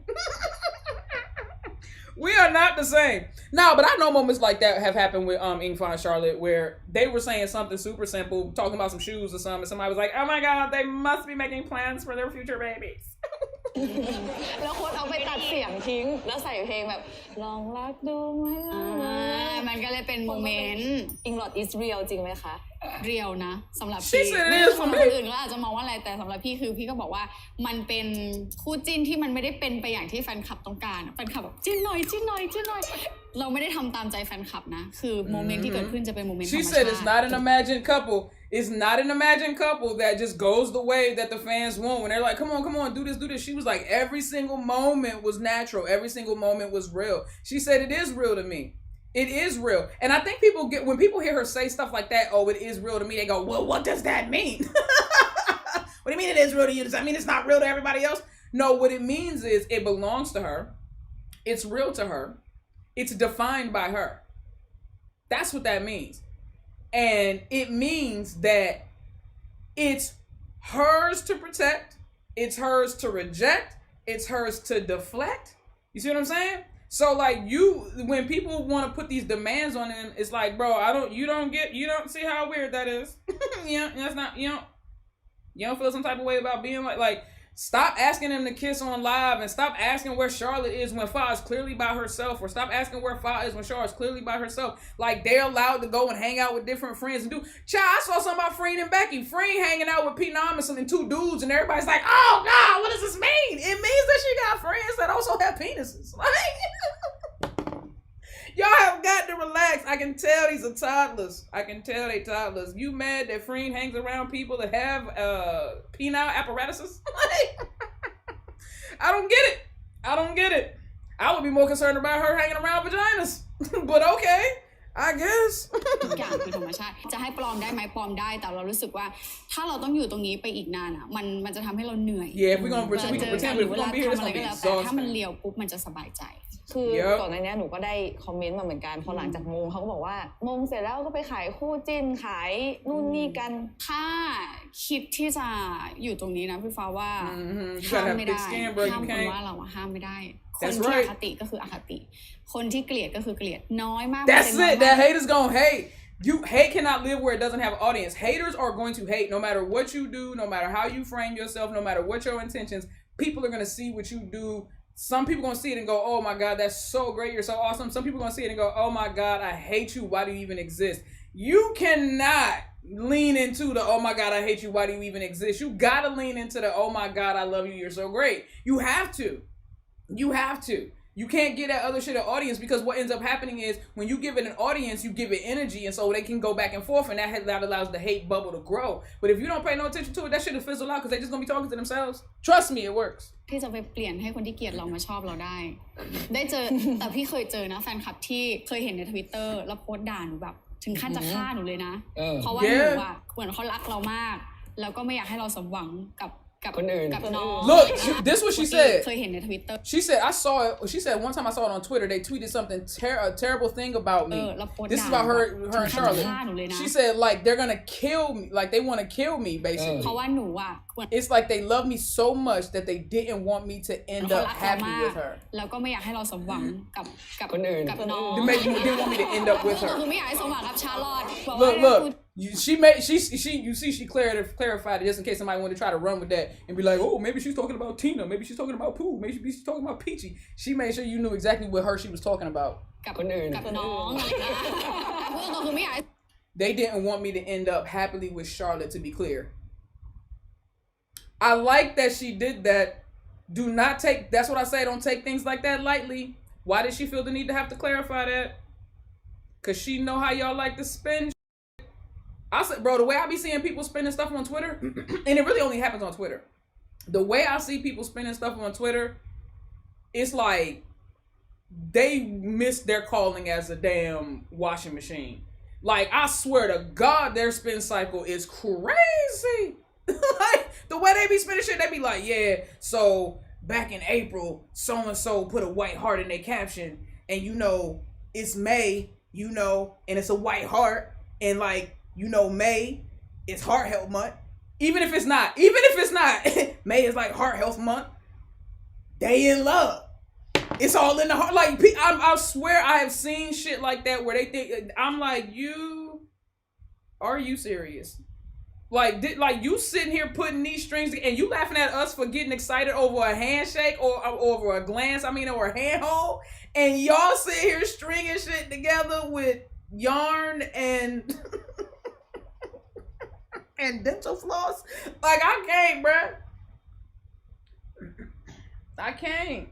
We are not the same. No, but I know moments like that have happened with Engfa and Charlotte where they were saying something super simple, talking about some shoes or something, and somebody was like, oh my god, they must be making plans for their future babies. แล้วคนเอาไปตัดเสียงทิ้งแล้วใส่เพลงแบบลองรักดูไหมมันก็เลยเป็นโมเมนต์ Englot is real จริงไหมคะ เรียวนะสำหรับ She พี่ said it ไม่ is รู้ for สำหรับ me. คนอื่นก็อาจจะมองว่าอะไรแต่สำหรับพี่คือพี่ก็บอกว่ามันเป็นคู่จิ้นที่มันไม่ได้เป็นไปอย่างที่แฟนคลับต้องการแฟนคลับแบบจิ้นหน่อยเราไม่ได้ทำตามใจแฟนคลับนะคือโมเมนต์ที่เกิดขึ้นจะเป็นโมเมนต์ธรรม She ชา said ติ it's not an imagined couple. It's not an imagined couple that just goes the way that the fans want. When they're like, come on, do this. She was like, every single moment was natural. Every single moment was real. She said it is real to me. It is real. And I think when people hear her say stuff like that, oh, it is real to me, they go, well, what does that mean? What do you mean it is real to you? Does that mean it's not real to everybody else? No, what it means is it belongs to her. It's real to her. It's defined by her. That's what that means. And it means that it's hers to protect, it's hers to reject, it's hers to deflect. You see what I'm saying? So like when people want to put these demands on them, it's like, bro, you don't see how weird that is. Yeah, that's not, you don't feel some type of way about being like, stop asking them to kiss on live and stop asking where Charlotte is when Fa is clearly by herself, or stop asking where Fa is when Charlotte is clearly by herself. Like, they're allowed to go and hang out with different friends and do. Child, I saw something about Freen and Becky. Freen hanging out with Pete Nomison and two dudes, and everybody's like, oh, God, what does this mean? It means that she got friends that also have penises. Like, y'all have got to relax. I can tell these are toddlers. I can tell they toddlers. You mad that Freen hangs around people that have penile apparatuses? I don't get it. I would be more concerned about her hanging around vaginas. But okay, I guess. ทุกอย่างคือธรรมชาติจะให้ปลอมได้ไหมปลอมได้แต่เรารู้สึกว่าถ้าเราต้องอยู่ตรงนี้ไปอีกนานอ่ะมันจะทำให้เราเหนื่อย Yeah, if we're gonna pretend we're gonna be here, it's ทำอะไร gonna ก็ be แล้วแต่ถ้ามัน exhausting. เลียวปุ๊บมันจะสบายใจ คือก่อนหน้านี้หนูก็ได้คอมเมนต์มาเหมือนกันพอหลังจากมงเขาก็บอกว่ามงเสร็จแล้วก็ไปขายคู่จิ้นขายนู่นนี่กันถ้าคิดที่จะอยู่ตรงนี้นะพี่ฟ้าว่า You ห้าม gotta have ไม่ thick ได้ skin, bro. ห้าม You คน can't. ว่าเราห้ามไม่ได้คน That's ที่อ right. คติก็คืออคติคนที่เกลียดก็คือเกลียดน้อยมาก That's น้อย it. มาก That haters gonna hate. Hate cannot live where it doesn't have an audience. Haters are going to hate no matter what you do, no matter how you frame yourself, no matter what your intentions. People are gonna see what you do. Some people gonna see it and go, oh my God, that's so great, you're so awesome. Some people gonna see it and go, oh my God, I hate you, why do you even exist? You cannot lean into the, oh my God, I hate you, why do you even exist? You gotta lean into the, oh my God, I love you, you're so great. You have to. You can't get that other shit an audience, because what ends up happening is when you give it an audience, you give it energy, and so they can go back and forth, and that allows the hate bubble to grow. But if you don't pay no attention to it, that shit will fizzle out because they're just gonna be talking to themselves. Trust me, it works. ที่จะไปเปลี่ยนให้คนที่เกลียดเรามาชอบเราได้ ได้เจอ แต่พี่เคยเจอนะแฟนคลับที่เคยเห็นใน Twitter แล้วโพสต์ด่าหนูแบบถึงขั้นจะฆ่าหนูเลยนะ เพราะว่าหนูอะเหมือนเขารักเรามากแล้วก็ไม่อยากให้เราสมหวังกับน้อง Look, this is what she said. เคยเห็นใน Twitter She said, I saw it. She said one time I saw it on Twitter. They tweeted something a terrible thing about me. This is about her and Charlotte. She said like they're gonna kill me. Like they want to kill me basically. เพราะว่าหนูอะ It's like they love me so much that they didn't want me to end up happy with her. แล้วก็ไม่อยากให้เราสมหวังกับ คนอื่น กับน้อง They didn't want me to end up with คือ her. ไม่อยากให้สมหวังกับชาลอต Look. She clarified it just in case somebody wanted to try to run with that and be like, oh, maybe she's talking about Tina, maybe she's talking about Pooh, maybe she's talking about Peachy. She made sure you knew exactly what her she was talking about. กับคนอื่นกับน้องพูดตรงๆคือไม่อยาก They didn't want me to end up happily with Charlotte, to be clear. I like that she did that. That's what I say, don't take things like that lightly. Why did she feel the need to have to clarify that? Because she know how y'all like to spend. I said, bro, the way I be seeing people spending stuff on Twitter, and it really only happens on Twitter. The way I see people spending stuff on Twitter, it's like they missed their calling as a damn washing machine. Like, I swear to God, their spin cycle is crazy. Like, the way they be spinning shit, they be like, yeah, so back in April, so-and-so put a white heart in their caption, and you know, it's May, you know, and it's a white heart, and like, you know, May is heart health month. Even if it's not, May is like heart health month. They in love. It's all in the heart. Like, I swear I have seen shit like that where they think, I'm like, are you serious? Like, you sitting here putting these strings and you laughing at us for getting excited over a handshake or over a glance, or a handhold, and y'all sit here stringing shit together with yarn and and dental floss. Like, I can't, bruh. I can't.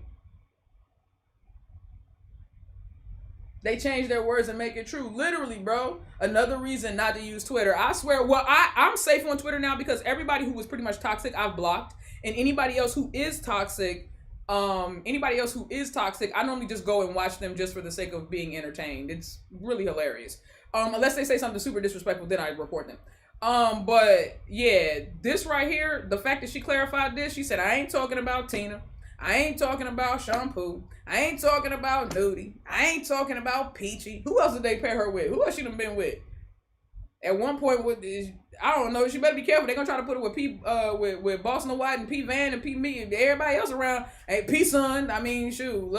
They change their words and make it true. Literally, bro. Another reason not to use Twitter. I swear, well, I'm safe on Twitter now because everybody who was pretty much toxic, I've blocked. And anybody else who is toxic, I normally just go and watch them just for the sake of being entertained. It's really hilarious. Unless they say something super disrespectful, then I report them. But yeah, this right here, the fact that she clarified this, she said, I ain't talking about Tina. I ain't talking about Shampoo. I ain't talking about Nudie. I ain't talking about Peachy. Who else did they pair her with? Who else she done been with? At one point, I don't know. She better be careful. They're gonna try to put her with Boston White and P Van and P Me and everybody else around. Hey, P Son. Shoot.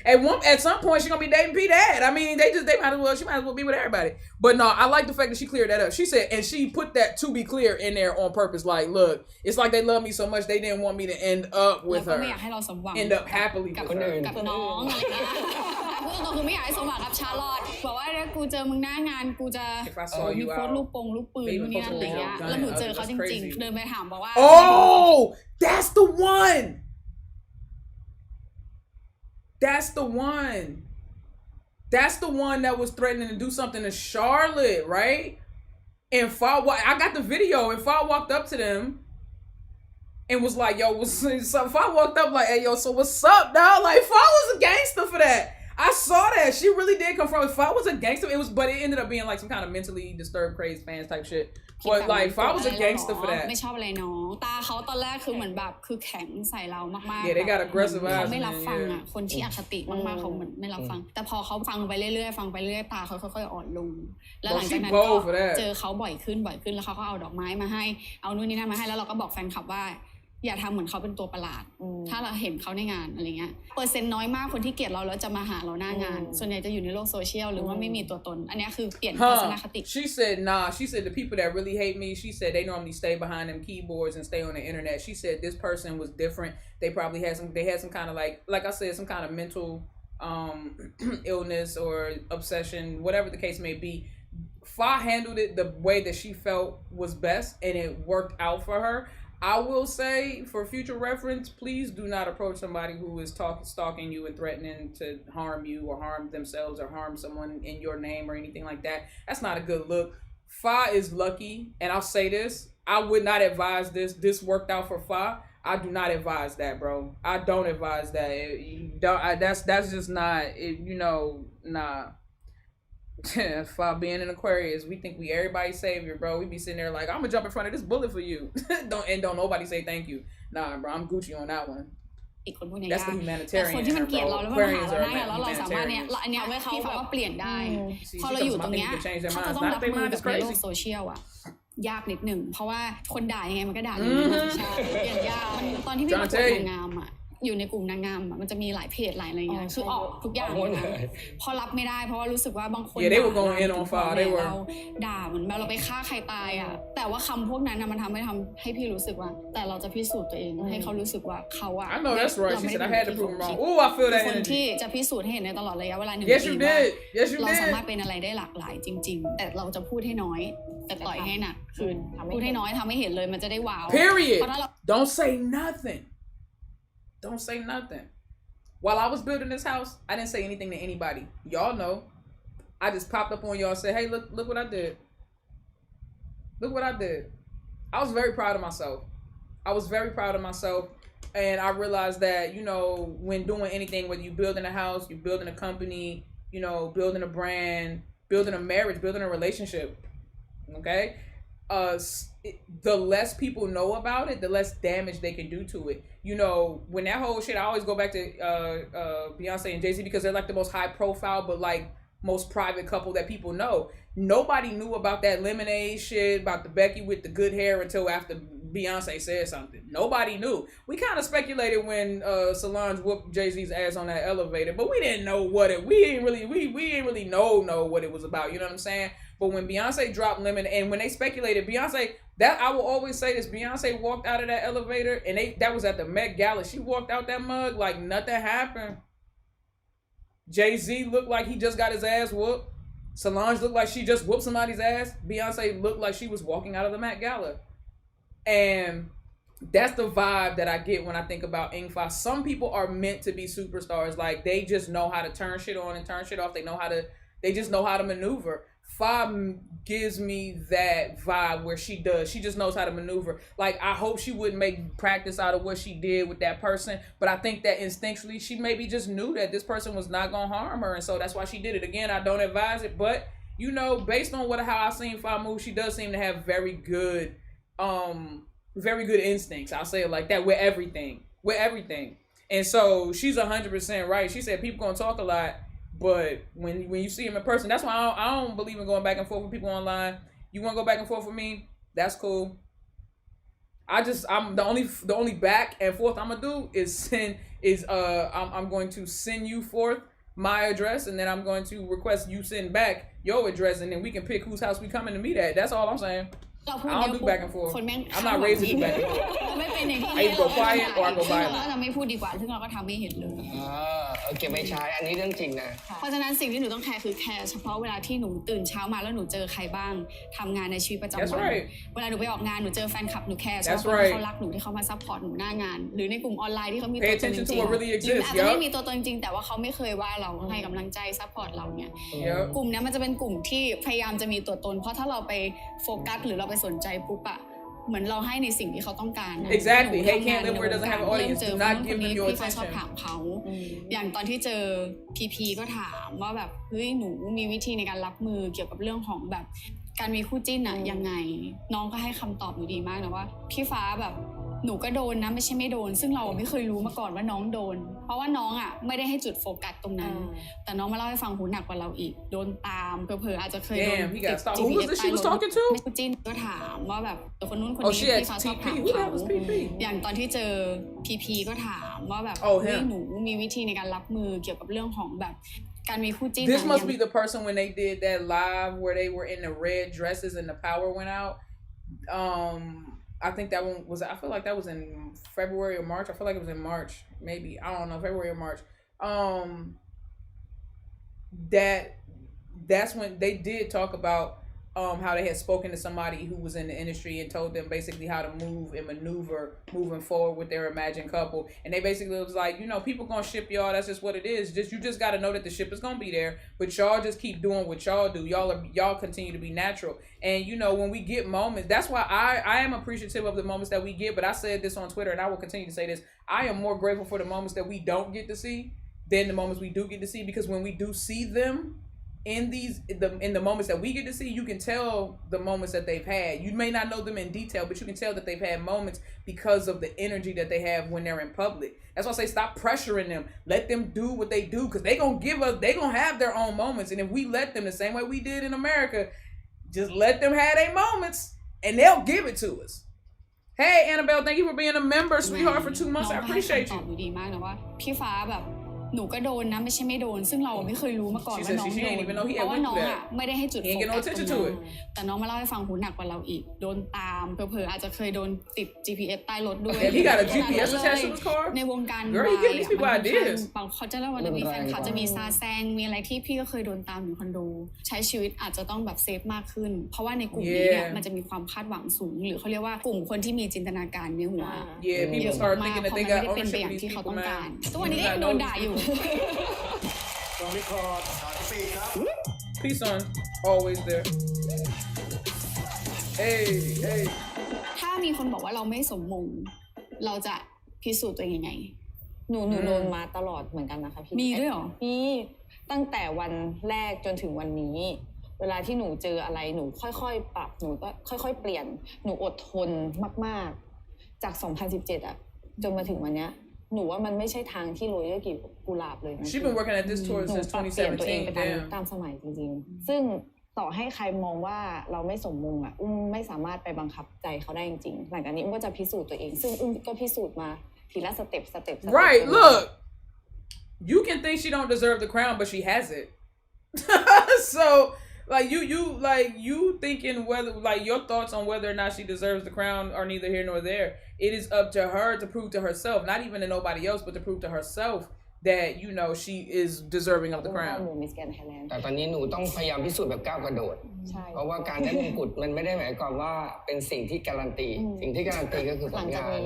At some point, she gonna be dating P Dad. She might as well be with everybody. But no, I like the fact that she cleared that up. She said, and she put that to be clear in there on purpose. Like, look, it's like they love me so much they didn't want me to end up with her. End up happily with her. กับน้องอะไรเงี้ยพูดตรงๆคือไม่อยากให้สมหวังกับชาลอตบอกว่ากูเจอมึงหน้างานกูจะมีโพสต์รูปปืนนู่นนี่นั่นอะไรเงี้ยแล้วหนูเจอเขาจริงๆเดินไปถามบอกว่า Oh, that's the one. That's the one that was threatening to do something to Charlotte, right? And I got the video, and Fa walked up to them and was like, yo, what's up? Fa walked up like, hey, yo, so what's up, dog? Like, Fa was a gangster for that. I saw that. She really did confront. Fa was a gangster. But it ended up being like some kind of mentally disturbed, crazed fans type shit. But like, Fa was a gangster for that. ไม่ชอบอะไรน้องตาเขาตอนแรกคือเหมือนแบบคือแข็งใส่เรามากๆ Yeah, they got aggressive eyes. เขาไม่รับฟังอ่ะคนที่อคติมากๆเขาเหมือนไม่รับฟังแต่พอเขาฟังไปเรื่อยๆตาเขาค่อยๆอ่อนลงแล้วหลังจากนั้นก็เจอเขาบ่อยขึ้นแล้วเขาก็เอาดอกไม้มาให้เอานู่นนี่นั่นมาให้แล้วเราก็บอกแฟนคลับว่าอย่าทำเหมือนเขาเป็นตัวประหลาดถ้าเราเห็นเขาในงานอะไรเงี้ยเปอร์เซ็นต์น้อยมากคนที่เกลียดเราแล้วจะมาหาเราหน้างานส่วนใหญ่จะอยู่ในโลกโซเชียลหรือว่าไม่มีตัวตนอันนี้คือเปลี่ยนทัศนคติ She said nah. She said the people that really hate me, she said they normally stay behind them keyboards and stay on the internet. She said this person was different. They probably had some kind of like I said, some kind of mental illness or obsession, whatever the case may be. Fa handled it the way that she felt was best, and it worked out for her. I will say, for future reference, please do not approach somebody who is stalking you and threatening to harm you or harm themselves or harm someone in your name or anything like that. That's not a good look. Fa is lucky, and I'll say this. I would not advise this. This worked out for Fa. I do not advise that, bro. I don't advise that. That's just not, nah. Fa being an Aquarius, we think we everybody's savior, bro. We be sitting there like, I'm gonna jump in front of this bullet for you. don't nobody say thank you. Nah, bro, I'm Gucci on that one. อีกคนพูดเนี่ย That's the แต่ humanitarian คนที่มันเกลียดเราแล้วมันมาหาเราหน้าแล้วเราสามารถ humanitarian. อันเนี้ยเขาแบบว่าเปลี่ยนได้พอเราอยู่ตรงเนี้ยถ้าจะต้องรับมือกับในโลกโซเชียลอะยากนิดหนึ่งเพราะว่าคนด่ายังไงมันก็ด่าอยู่ในใช่เปลี่ยนยากตอนที่พี่ประกวดนางงามอะอยู่ในกลุ่มนางงามอะมันจะมีหลายเพจหลายอะไรเงี้ยคือออกทุกอย่างเลยพอรับไม่ได้เพราะว่ารู้สึกว่าบางคนเราด่าเหมือนแบบเราไปฆ่าใครตายอะแต่ว่าคำพวกนั้นมันทำให้พี่รู้สึกว่าแต่เราจะพิสูจน์ตัวเองให้เขารู้สึกว่าเขาอะ I know that's right. She said I had to prove them wrong. Ooh, I feel that คนที่ energy. จะพิสูจน์ให้เห็นในตลอดระยะเวลา1 ปี Yes, you did. Yes, you เราสามารถ did. เป็นอะไรได้หลากหลายจริงๆแต่เราจะพูดให้น้อยแต่ต่อยให้หนักคือพูดให้น้อยทำให้เห็นเลยมันจะได้ว้าว Period. Don't say nothing. Don't say nothing. While I was building this house, I didn't say anything to anybody. Y'all know. I just popped up on y'all and said, hey, look what I did. Look what I did. I was very proud of myself. And I realized that, when doing anything, whether you're building a house, you're building a company, building a brand, building a marriage, building a relationship. Okay, the less people know about it, the less damage they can do to it. You know, when that whole shit, I always go back to Beyonce and Jay-Z because they're like the most high profile, but like most private couple that people know. Nobody knew about that Lemonade shit, about the Becky with the good hair until after Beyonce said something. Nobody knew. We kind of speculated when Solange whooped Jay-Z's ass on that elevator, but we didn't know what it. We ain't really know what it was about. You know what I'm saying? But when Beyonce dropped Lemon, and when they speculated, Beyonce, that I will always say this, Beyonce walked out of that elevator, and that was at the Met Gala. She walked out that mug like nothing happened. Jay-Z looked like he just got his ass whooped. Solange looked like she just whooped somebody's ass. Beyonce looked like she was walking out of the Met Gala. And that's the vibe that I get when I think about Engfa. Some people are meant to be superstars. Like, they just know how to turn shit on and turn shit off. They just know how to maneuver. Fa gives me that vibe where she just knows how to maneuver. Like, I hope she wouldn't make practice out of what she did with that person, but I think that instinctually she maybe just knew that this person was not gonna harm her, and so that's why she did it. Again, I don't advise it, but you know, based on how I seen Fa move, she does seem to have very good instincts. I'll say it like that with everything. And so she's 100% right. She said people gonna talk a lot, but when you see him in person, that's why I don't believe in going back and forth with people online. You want to go back and forth with me? That's cool. I'm the only back and forth I'm gonna do is I'm going to send you forth my address, and then I'm going to request you send back your address, and then we can pick whose house we coming to meet at. That's all I'm saying. I don't do back and forth. I'm not raised to do back and forth. ไม่เป็นอย่างที่ I either go quiet or I go ซึ่ง violent. เราจะไม่พูดดีกว่าซึ่งเราก็ทำไม่เห็นเลย เก็บไว้ใช้อันนี้เรื่องจริงนะ เพราะฉะนั้นสิ่งที่หนูต้องแคร์คือแคร์เฉพาะเวลาที่หนูตื่นเช้ามาแล้วหนูเจอใครบ้างทำงานในชีวิตประจำ That's วัน right. เวลาหนูไปออกงานหนูเจอแฟนคลับหนูแคร์เฉพาะ That's คน right. ที่เขารักหนูที่เขามาซัพพอร์ตหนูหน้างานหรือในกลุ่มออนไลน์ที่เขามี Pay ตัวตนจ attention to ริง what really ๆหรือ exists. อาจจะไม่ Yup. มีตัวตนจริงแต่ว่าเขาไม่เคยว่าเราให้กำลังใจซัพพอร์ตเราเนี่ย Yup. กลุ่มนี้มันจะเป็นกลุ่มที่พยายามจะมีตัวตนเพราะถ้าเราไปโฟกัสหรือเราไปสนใจปุ๊บอะเหมือนเราให้ในสิ่งที่เขาต้องการ Exactly. หนู Hate ทำงาน can't live where it doesn't have an เริ่ม audience. เจอ Do คน not นู้นค give น them นี้ your ที่เขาชอบ attention. ถามเขาอย่างตอนที่เจอพีก็ถามว่าแบบเฮ้ยหนูมีวิธีในการรับมือเกี่ยวกับเรื่องของแบบการมีคู่จิ้นอะยังไงน้องก็ให้คำตอบหนูดีมากนะว่าพี่ฟ้าแบบหนูก็โดนนะไม่ใช่ไม่โดนซึ่งเราไม่เคยรู้มาก่อนว่าน้องโดนเพราะว่าน้องอ่ะไม่ได้ให้จุดโฟกัสตรงนั้นแต่น้องมาเล่าให้ฟังหูหนักกว่าเราอีกโดนตามเผลอๆอาจจะเคยโดน Damn, he got stalked. Who GPS was this she was ใต้รถ talking to? ไม่คู่จิ้นก็ถามว่าแบบคนนู้นคน Oh, นี้ she ที่ had เขาชอบ TP. ถาม Who the เขา hell was PP? อย่างตอนที่เจอพีก็ถามว่าแบบ Oh, เฮ้ย him. หนูมีวิธีในการรับมือเกี่ยวกับเรื่องของแบบการมีคู่จิ้น This must be the person when they did that live where they were in the red dresses and the power went out. I think that one was. I feel like that was in February or March. I feel like it was in March, maybe. I don't know, February or March. That's when they did talk about how they had spoken to somebody who was in the industry and told them basically how to move and maneuver moving forward with their imagined couple. And they basically was like, you know, people gonna ship y'all. That's just what it is. You just got to know that the ship is gonna be there. But y'all just keep doing what y'all do. Y'all continue to be natural. And you know, when we get moments, that's why I am appreciative of the moments that we get. But I said this on Twitter, and I will continue to say this. I am more grateful for the moments that we don't get to see than the moments we do get to see, because when we do see them in the moments that we get to see, you can tell the moments that they've had. You may not know them in detail, but you can tell that they've had moments because of the energy that they have when they're in public. That's why I say stop pressuring them. Let them do what they do, because they gonna have their own moments. And if we let them the same way we did in America, just let them have their moments and they'll give it to us. Hey Annabelle, thank you for being a member, sweetheart, for 2 months. I appreciate you. ดีมากนะว่าพี่ฟ้าแบบหนูก็โดนนะไม่ใช่ไม่โดนซึ่งเราไม่เคยรู้มาก่อนว่าน้องโดนเพราะว่าน้องอ่ะไม่ได้ให้จุดโฟกัสตรงนั้นแต่น้องมาเล่าให้ฟังหูหนักกว่าเราอีกโดนตามเผลอๆอาจจะเคยโดนติด GPS ใต้รถด้วย He got a GPS attached to his car? ในวงการ Girl, you giving these people ideas. เขาจะเล่าว่ามีแฟนคลับจะมีซาแซงมีอะไรที่พี่ก็เคยโดนตามอยู่คอนโดใช้ชีวิตอาจจะต้องแบบเซฟมากขึ้นเพราะว่าในกลุ่มนี้เนี่ยมันจะมีความคาดหวังสูงหรือเขาเรียกว่ากลุ่มคนที่มีจินตนาการในหัว Yeah, people start thinking that they got เป็นไป ownership อ of ย่าง these ที่เขา people, ต้องการ man. ทุกวันนี้ก็ยังโดนด่าอยู่ Peace on, always there. Hey. ถ้ามีคนบอกว่าเราไม่สมมงเราจะพิสูจน์ตัวเองยังไง หนูโดนมาตลอดเหมือนกันนะคะพี่ มีด้วยเหรอ พี่ตั้งแต่วันแรกจนถึงวันนี้ เวลาที่หนูเจออะไรหนูค่อยๆปรับหนูก็ค่อยๆเปลี่ยนหนูอดทนมากๆจาก2017อ่ะจนมาถึงวันเนี้ยหนูว่ามันไม่ใช่ทางที่โรยด้วยกลีบกุหลาบเลยนะ She's been working at this tour หนู since ปรับเปลี่ยนตัวเองไป 2017 ตามสมัยจริงๆซึ่งต่อให้ใครมองว่าเราไม่สมมงอ่ะไม่สามารถไปบังคับใจเขาได้จริงๆหลังจากนี้ก็จะพิสูจน์ตัวเองซึ่งก็พิสูจน์มาทีละสเต็ป Right, look, you can think she don't deserve the crown, but she has it. So, like you thinking whether like your thoughts on whether or not she deserves the crown are neither here nor there. It is up to her to prove to herself, not even to nobody else, but to prove to herself that she is deserving of the crown. แต่ตอนนี้หนูต้องพยายามพิสูจน์แบบก้าวกระโดดเพราะว่าการได้มงกุฎมันไม่ได้หมายความว่าเป็นสิ่งที่การันตีสิ่งที่การันตีก็คือผลงาน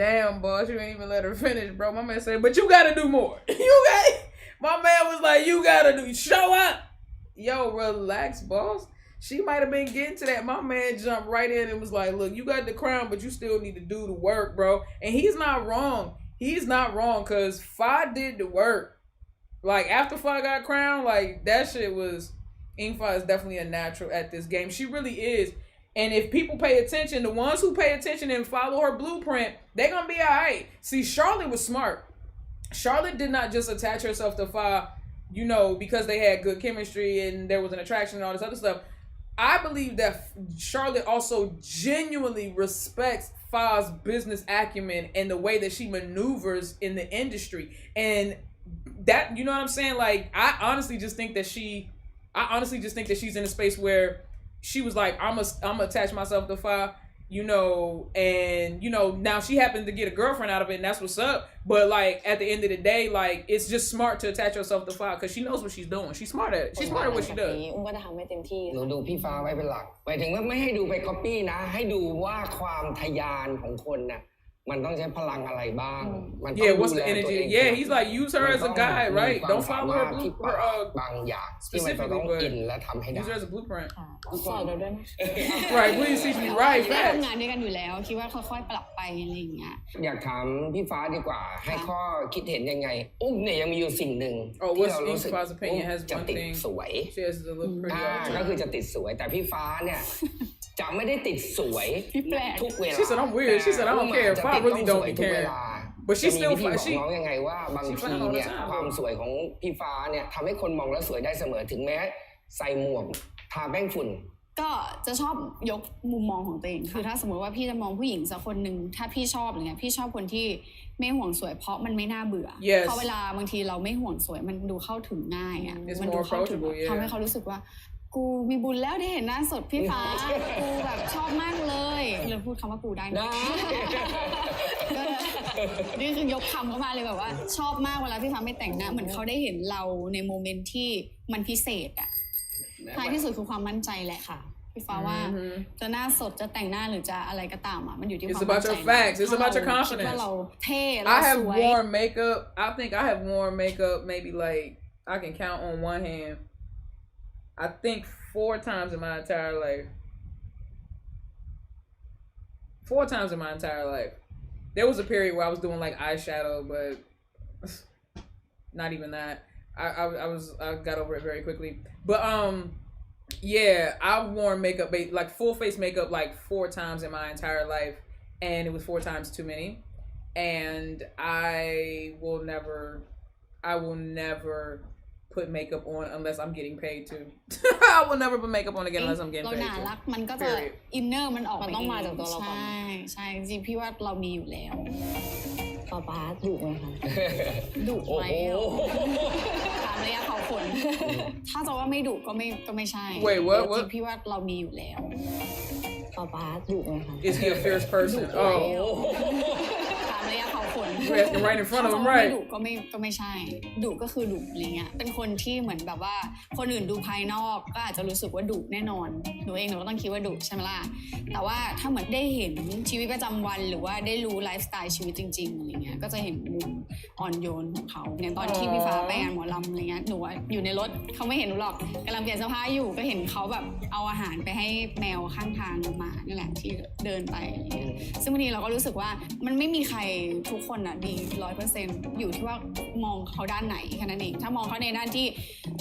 Damn, boss, you ain't even let her finish, bro. My man said, but you gotta do more. My man was like, you gotta show up. Yo, relax, boss. She might have been getting to that. My man jumped right in and was like, look, you got the crown, but you still need to do the work, bro. And he's not wrong. He's not wrong, because Fa did the work. Like, after Fa got crowned, like, that shit was... Engfa is definitely a natural at this game. She really is. And if people pay attention, the ones who pay attention and follow her blueprint, they're going to be all right. See, Charlotte was smart. Charlotte did not just attach herself to Fa, because they had good chemistry and there was an attraction and all this other stuff. I believe that Charlotte also genuinely respects Fa's business acumen and the way that she maneuvers in the industry. And that, you know what I'm saying? Like, I honestly just think that she's in a space where she was like, I'm gonna attach myself to Fa, and now she happened to get a girlfriend out of it, and that's what's up. But like at the end of the day, like it's just smart to attach herself to Fa because she knows what she's doing. She's smart at it. She's smart at what she does. ก็จะทำให้เต็มที่ หนูดูพี่ฟ้าไว้เป็นหลักหมายถึงว่าไม่ให้ดูไปก๊อปปี้นะให้ดูว่าความทะยานของคนน่ะมันต้องใช้พลังอะไรบ้างมันต้อง Yeah, what's the energy? Yeah, he's like use her as a guide, right? Don't follow her blueprint. บางอย่างที่มันจะต้องอินและทำให้ได้ Use her as a blueprint. สอนเราด้วยนะ Right, please teach me right. ได้ Facts. ทำงานด้วยกันอยู่แล้วคิดว่าค่อยๆปรับไปอะไรอย่างเงี้ย อยากถามพี่ฟ้าดีกว่าให้ข้อคิดเห็นยังไงเนี่ยยังมีอยู่สิ่งหนึ่ง Oh, ที่ what's เรารู้สึก Engfa's opinion has จะ one ติด thing. สวย She has to look pretty all the ก็ time. คือจะติดสวยแต่พี่ฟ้าเนี่ยจะไม่ได้ติดสวย พี่แปลก ทุกเวลา She said I'm weird. She said I don't care. Fa really don't be ทุกเว caring. ลา But she จะมี still วิธีบอก she น้องยังไงว่าบางทีเนี่ยความสวยของพี่ฟ้าเนี่ยทำให้คนมองแล้วสวยได้เสมอถึงแม้ใส่หมวกทาแป้งฝุ่น ก็จะชอบยกมุมมองของตัวเองคือถ้าสมมติว่าพี่จะมองผู้หญิงสักคนหนึ่งถ้าพี่ชอบอะไรเงี้ยพี่ชอบคนที่ไม่ห่วงสวยเพราะมันไม่น่าเบื่อ Yes. เพราะเวลาบางทีเราไม่ห่วงสวยมันดูเข้าถึงง่ายอ่ะ It's มันดู more เข้าถึง approachable, yeah. ทำให้เขารู้สึกว่ากูมีบุญแล้วได้เห็นหน้าสดพี่ฟ้า กูแบบชอบมากเลยเราพูดคำว่ากูได้นะ นี่คือยกคำเข้ามาเลยแบบว่าชอบมากเวลาพี่ฟ้าไม่แต่งหน้าเหมือนเขาได้เห็นเราในโมเมนต์ที่มันพิเศษอ่ะท้ายที่สุดคือความมั่นใจแหละค่ะพี่ฟ้าว่าจะหน้าสดจะแต่งหน้าหรือจะอะไรก็ตามอ่ะมันอยู่ที่ความ It's มั่น about ใจ your facts. It's about your คิดว่า confidence. เราเท่เรา I ส have วย worn makeup. I think I have worn makeup maybe like I can count on one hand. I think 4 times in my entire life. 4 times in my entire life. There was a period where I was doing like eyeshadow, but not even that. I got over it very quickly. But yeah, I've worn makeup like full face makeup like 4 times in my entire life, and it was 4 times too many. And I will never put makeup on unless I'm getting paid to. I will never put makeup on again unless I'm getting เรา paid น่ารัก to. มันก็จะ Period. อินเนอร์มันออก มันต้องมาจากตัวเราก่อน ใช่จริงๆพี่ว่าเรามีอยู่แล้ว ป๊าดุไหมคะ ดุไหมถามระยะเผาขนถ้าจะว่าไม่ดุก็ไม่ใช่ Wait, what? จริงๆพี่ว่าเรามีอยู่แล้ว ป๊าดุไหมคะ Is he a fierce person? Oh, ถามระยะเผาขน you're asking right in front of him, ไม่ right? ดุก็ไม่ใช่ดุก็คือดุอะไรเงี้ยเป็นคนที่เหมือนแบบว่าคนอื่นดูภายนอกก็อาจจะรู้สึกว่าดุแน่นอนหนูเองหนูก็ต้องคิดว่าดุใช่ไหมล่ะแต่ว่าถ้าเหมือนได้เห็นชีวิตประจำวันหรือว่าได้รู้ไลฟ์สไตล์ชีวิตจริงๆอะไรเงี้ยก็จะเห็นมุมอ่อนโยนของเขาอย่างตอนที่พี่ฟ้าไปงานหมอลำอะไรเงี้ยหนูอยู่ในรถเขาไม่เห็นหนูหรอกกำลังเปลี่ยนเสื้อผ้าอยู่ก็เห็นเขาแบบเอาอาหารไปให้แมวข้างทางหมานี่แหละที่เดินไปอะไรเงี้ยซึ่งบางทีเราก็รู้สึกว่ามันไม่มีใครทุก ทุกคนอ่ะดี 100% อยู่ที่ว่ามองเขาด้านไหนแค่นั้นเองถ้ามองเขาในด้านที่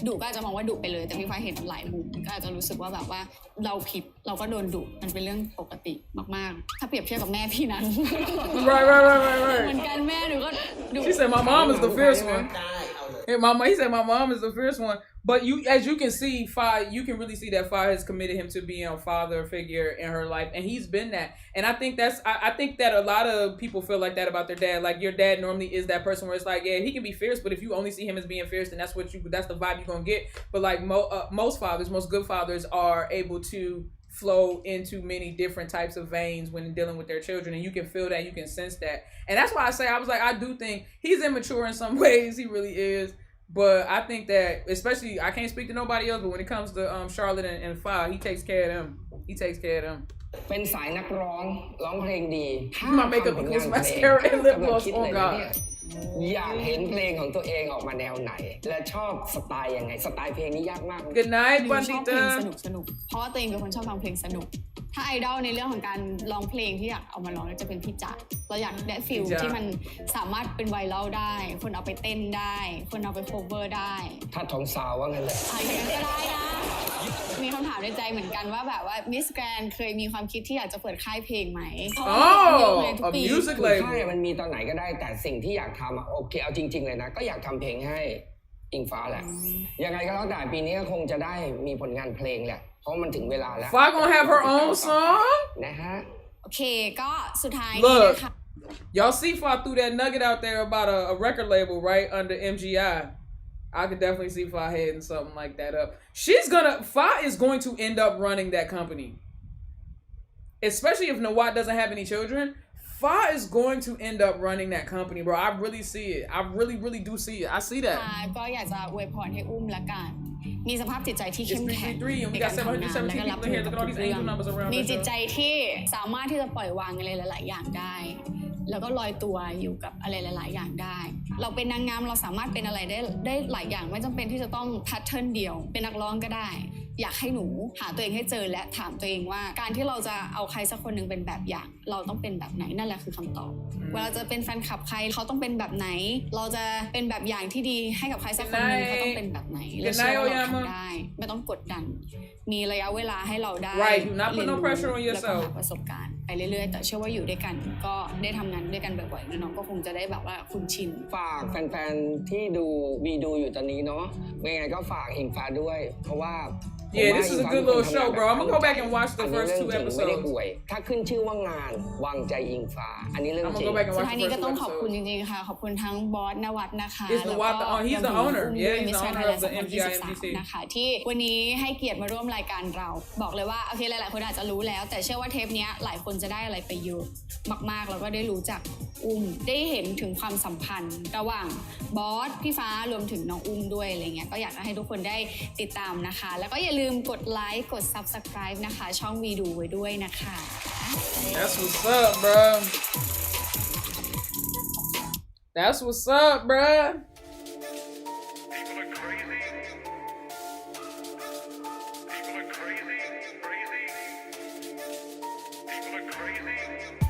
ดุก็อาจจะมองว่าดุไปเลยแต่พี่ฟ้าเห็นหลายมุมก็อาจจะรู้สึกว่าแบบว่าเราผิดเราก็โดนดุมันเป็นเรื่องปกติมากๆถ้าเปรียบเทียบกับแม่พี่นั้น right เหมือนกันแม่หนูก็ดุ She said my mom is the fierce one ได้เอาเลย Hey, he said my mom is the fierce one. But as you can see, you can really see that Fa has committed him to being a father figure in her life, and he's been that. And I think I think that a lot of people feel like that about their dad. Like your dad normally is that person where it's like, yeah, he can be fierce, but if you only see him as being fierce, then that's the vibe you're gonna get. But like most fathers, most good fathers are able to flow into many different types of veins when dealing with their children, and you can feel that, you can sense that. And that's why I was like, I do think he's immature in some ways, he really is. But I think that, especially, I can't speak to nobody else, but when it comes to Charlotte and Fa, he takes care of them. He takes care of them. เป็นสายนักร้องเพลงดี My makeup includes mascara and lip gloss. Oh God. อยากเห็นเพลงของตัวเองออกมาแนวไหน และชอบสไตล์ยังไงสไตล์เพลงนี้ยากมาก Good night, หนูชอบเพลง Bandita. สนุกเพราะว่าตัวเองเป็นคนชอบฟังเพลงสนุกถ้าไอดอลในเรื่องของการร้องเพลงที่อยากเอามาร้องจะเป็นพี่จ๋าเราอยากได้ฟิล พี่จ๋า ที่มันสามารถเป็นไวรัลได้คนเอาไปเต้นได้คนเอาไปโคเวอร์ได้ ถ้าทองสาวว่างั้นเลย อะไรอย่างนั้นก็ได้นะมีคำถามในใจเหมือนกันว่าแบบว่ามิสแกรนเคยมีความคิดที่อยากจะเปิดค่ายเพลงไหมเพราะว่าเยอะเลยทุก a ปี music ใช่ label. มันมีตอนไหนก็ได้แต่สิ่งที่อยากทำอะโอเคเอาจริงๆเลยนะก็อยากทำเพลงให้อิงฟ้าแหละยังไงก็แล้วแต่ปีนี้ก็คงจะได้มีผลงานเพลงแหละเพราะมันถึงเวลาแล้ว Fa gonna have her own song. นะฮะ โอเคก็สุดท้ายนี้ Look, นะคะ y'all see Fa threw that nugget out there about a record label, right, under MGI. I could definitely see Fa heading something like that up. Fa is going to end up running that company. Especially if Nawat doesn't have any children. Fa is going to end up running that company, bro. I really see it. I really do see it. I see that. ก็อยากจะอวยพรให้อุ้มละกันมีสภาพจิตใจที่เข้มแข็ง It's 333 and we got ในการทำงาน 717 และก็รับ people here. Look at all these angel numbers around มี us. จิตใจที่สามารถที่จะปล่อยวางอะไรหลายๆอย่างได้ แล้วก็ลอยตัวอยู่กับอะไรหลายๆอย่างได้ เราเป็นนางงามเราสามารถเป็นอะไรได้หลายอย่างไม่จำเป็นที่จะต้องแพทเทิร์นเดียวเป็นนักร้องก็ได้ อยากให้หนูหาตัวเองให้เจอและถามตัวเองว่าการที่เราจะเอาใครสักคนหนึ่งเป็นแบบอย่าง เราต้องเป็นแบบไหนนั่นแหละคือคำตอบเวลาจะเป็นแฟนคลับใครเขาต้องเป็นแบบไหน เราจะเป็นแบบอย่างที่ดีให้กับใครสักคนหนึ่งเขาต้องเป็นแบบไหนและเชื่อว่าเราทำได้ไม่ต้องกดดัน มีระยะเวลาให้เราได้ Right, do not put เรียน no รู้ pressure on แล้วก็ yourself. หาประสบการณ์ไปเรื่อยๆแต่เชื่อว่าอยู่ด้วยกันก็ได้ทำงานด้วยกันบ่อยๆแล้วน้องก็คงจะได้แบบว่าคุ้นชิน ฝากแฟนๆที่ดูอยู่ตอนนี้เนาะยังไงก็ฝากอิงฟ้าด้วย เพราะว่า Yeah, this is a good little show, bro. I'm gonna go back and watch the อันนี้ first เรื่อง 2 จริงไม่ได้ episodes. อวยถ้าขึ้นชื่อว่างานวางใจอิงฟ้าอันนี้เรื่อง I'm จริ gonna ง go back and สุด watch ท้าย the นี้ first ก็ 2 ต้องขอบคุณ episodes. จริงๆค่ะขอบคุณทั้งบอสนวัดนะคะ Is Nawat the owner? He's the owner. Yeah, he's the มิสแกรนด์ owner of the ไทยแลนด์ MGI-MDC. นะคะที่วันนี้ให้เกียรติมาร่วมรายการเรา บอกเลยว่าโอเคหลายๆคนอาจจะรู้แล้ว แต่เชื่อว่าเทปนี้หลายคนจะได้อะไรไปเยอะมากๆแล้วก็ได้รู้จักอุ้มได้เห็นถึงความสัมพันธ์ระหว่างบอสพี่ฟ้ารวมถึงน้องอุ้มด้วยอะไรเงี้ยก็อยากให้ทุกคนได้ติดตามนะคะแล้วก็อย่าลืมกดไลค์กด Subscribe นะคะช่องวีดูไว้ด้วยนะคะ That's what's up, bro. That's what's up, bro. People are crazy. People are crazy, crazy. People are crazy.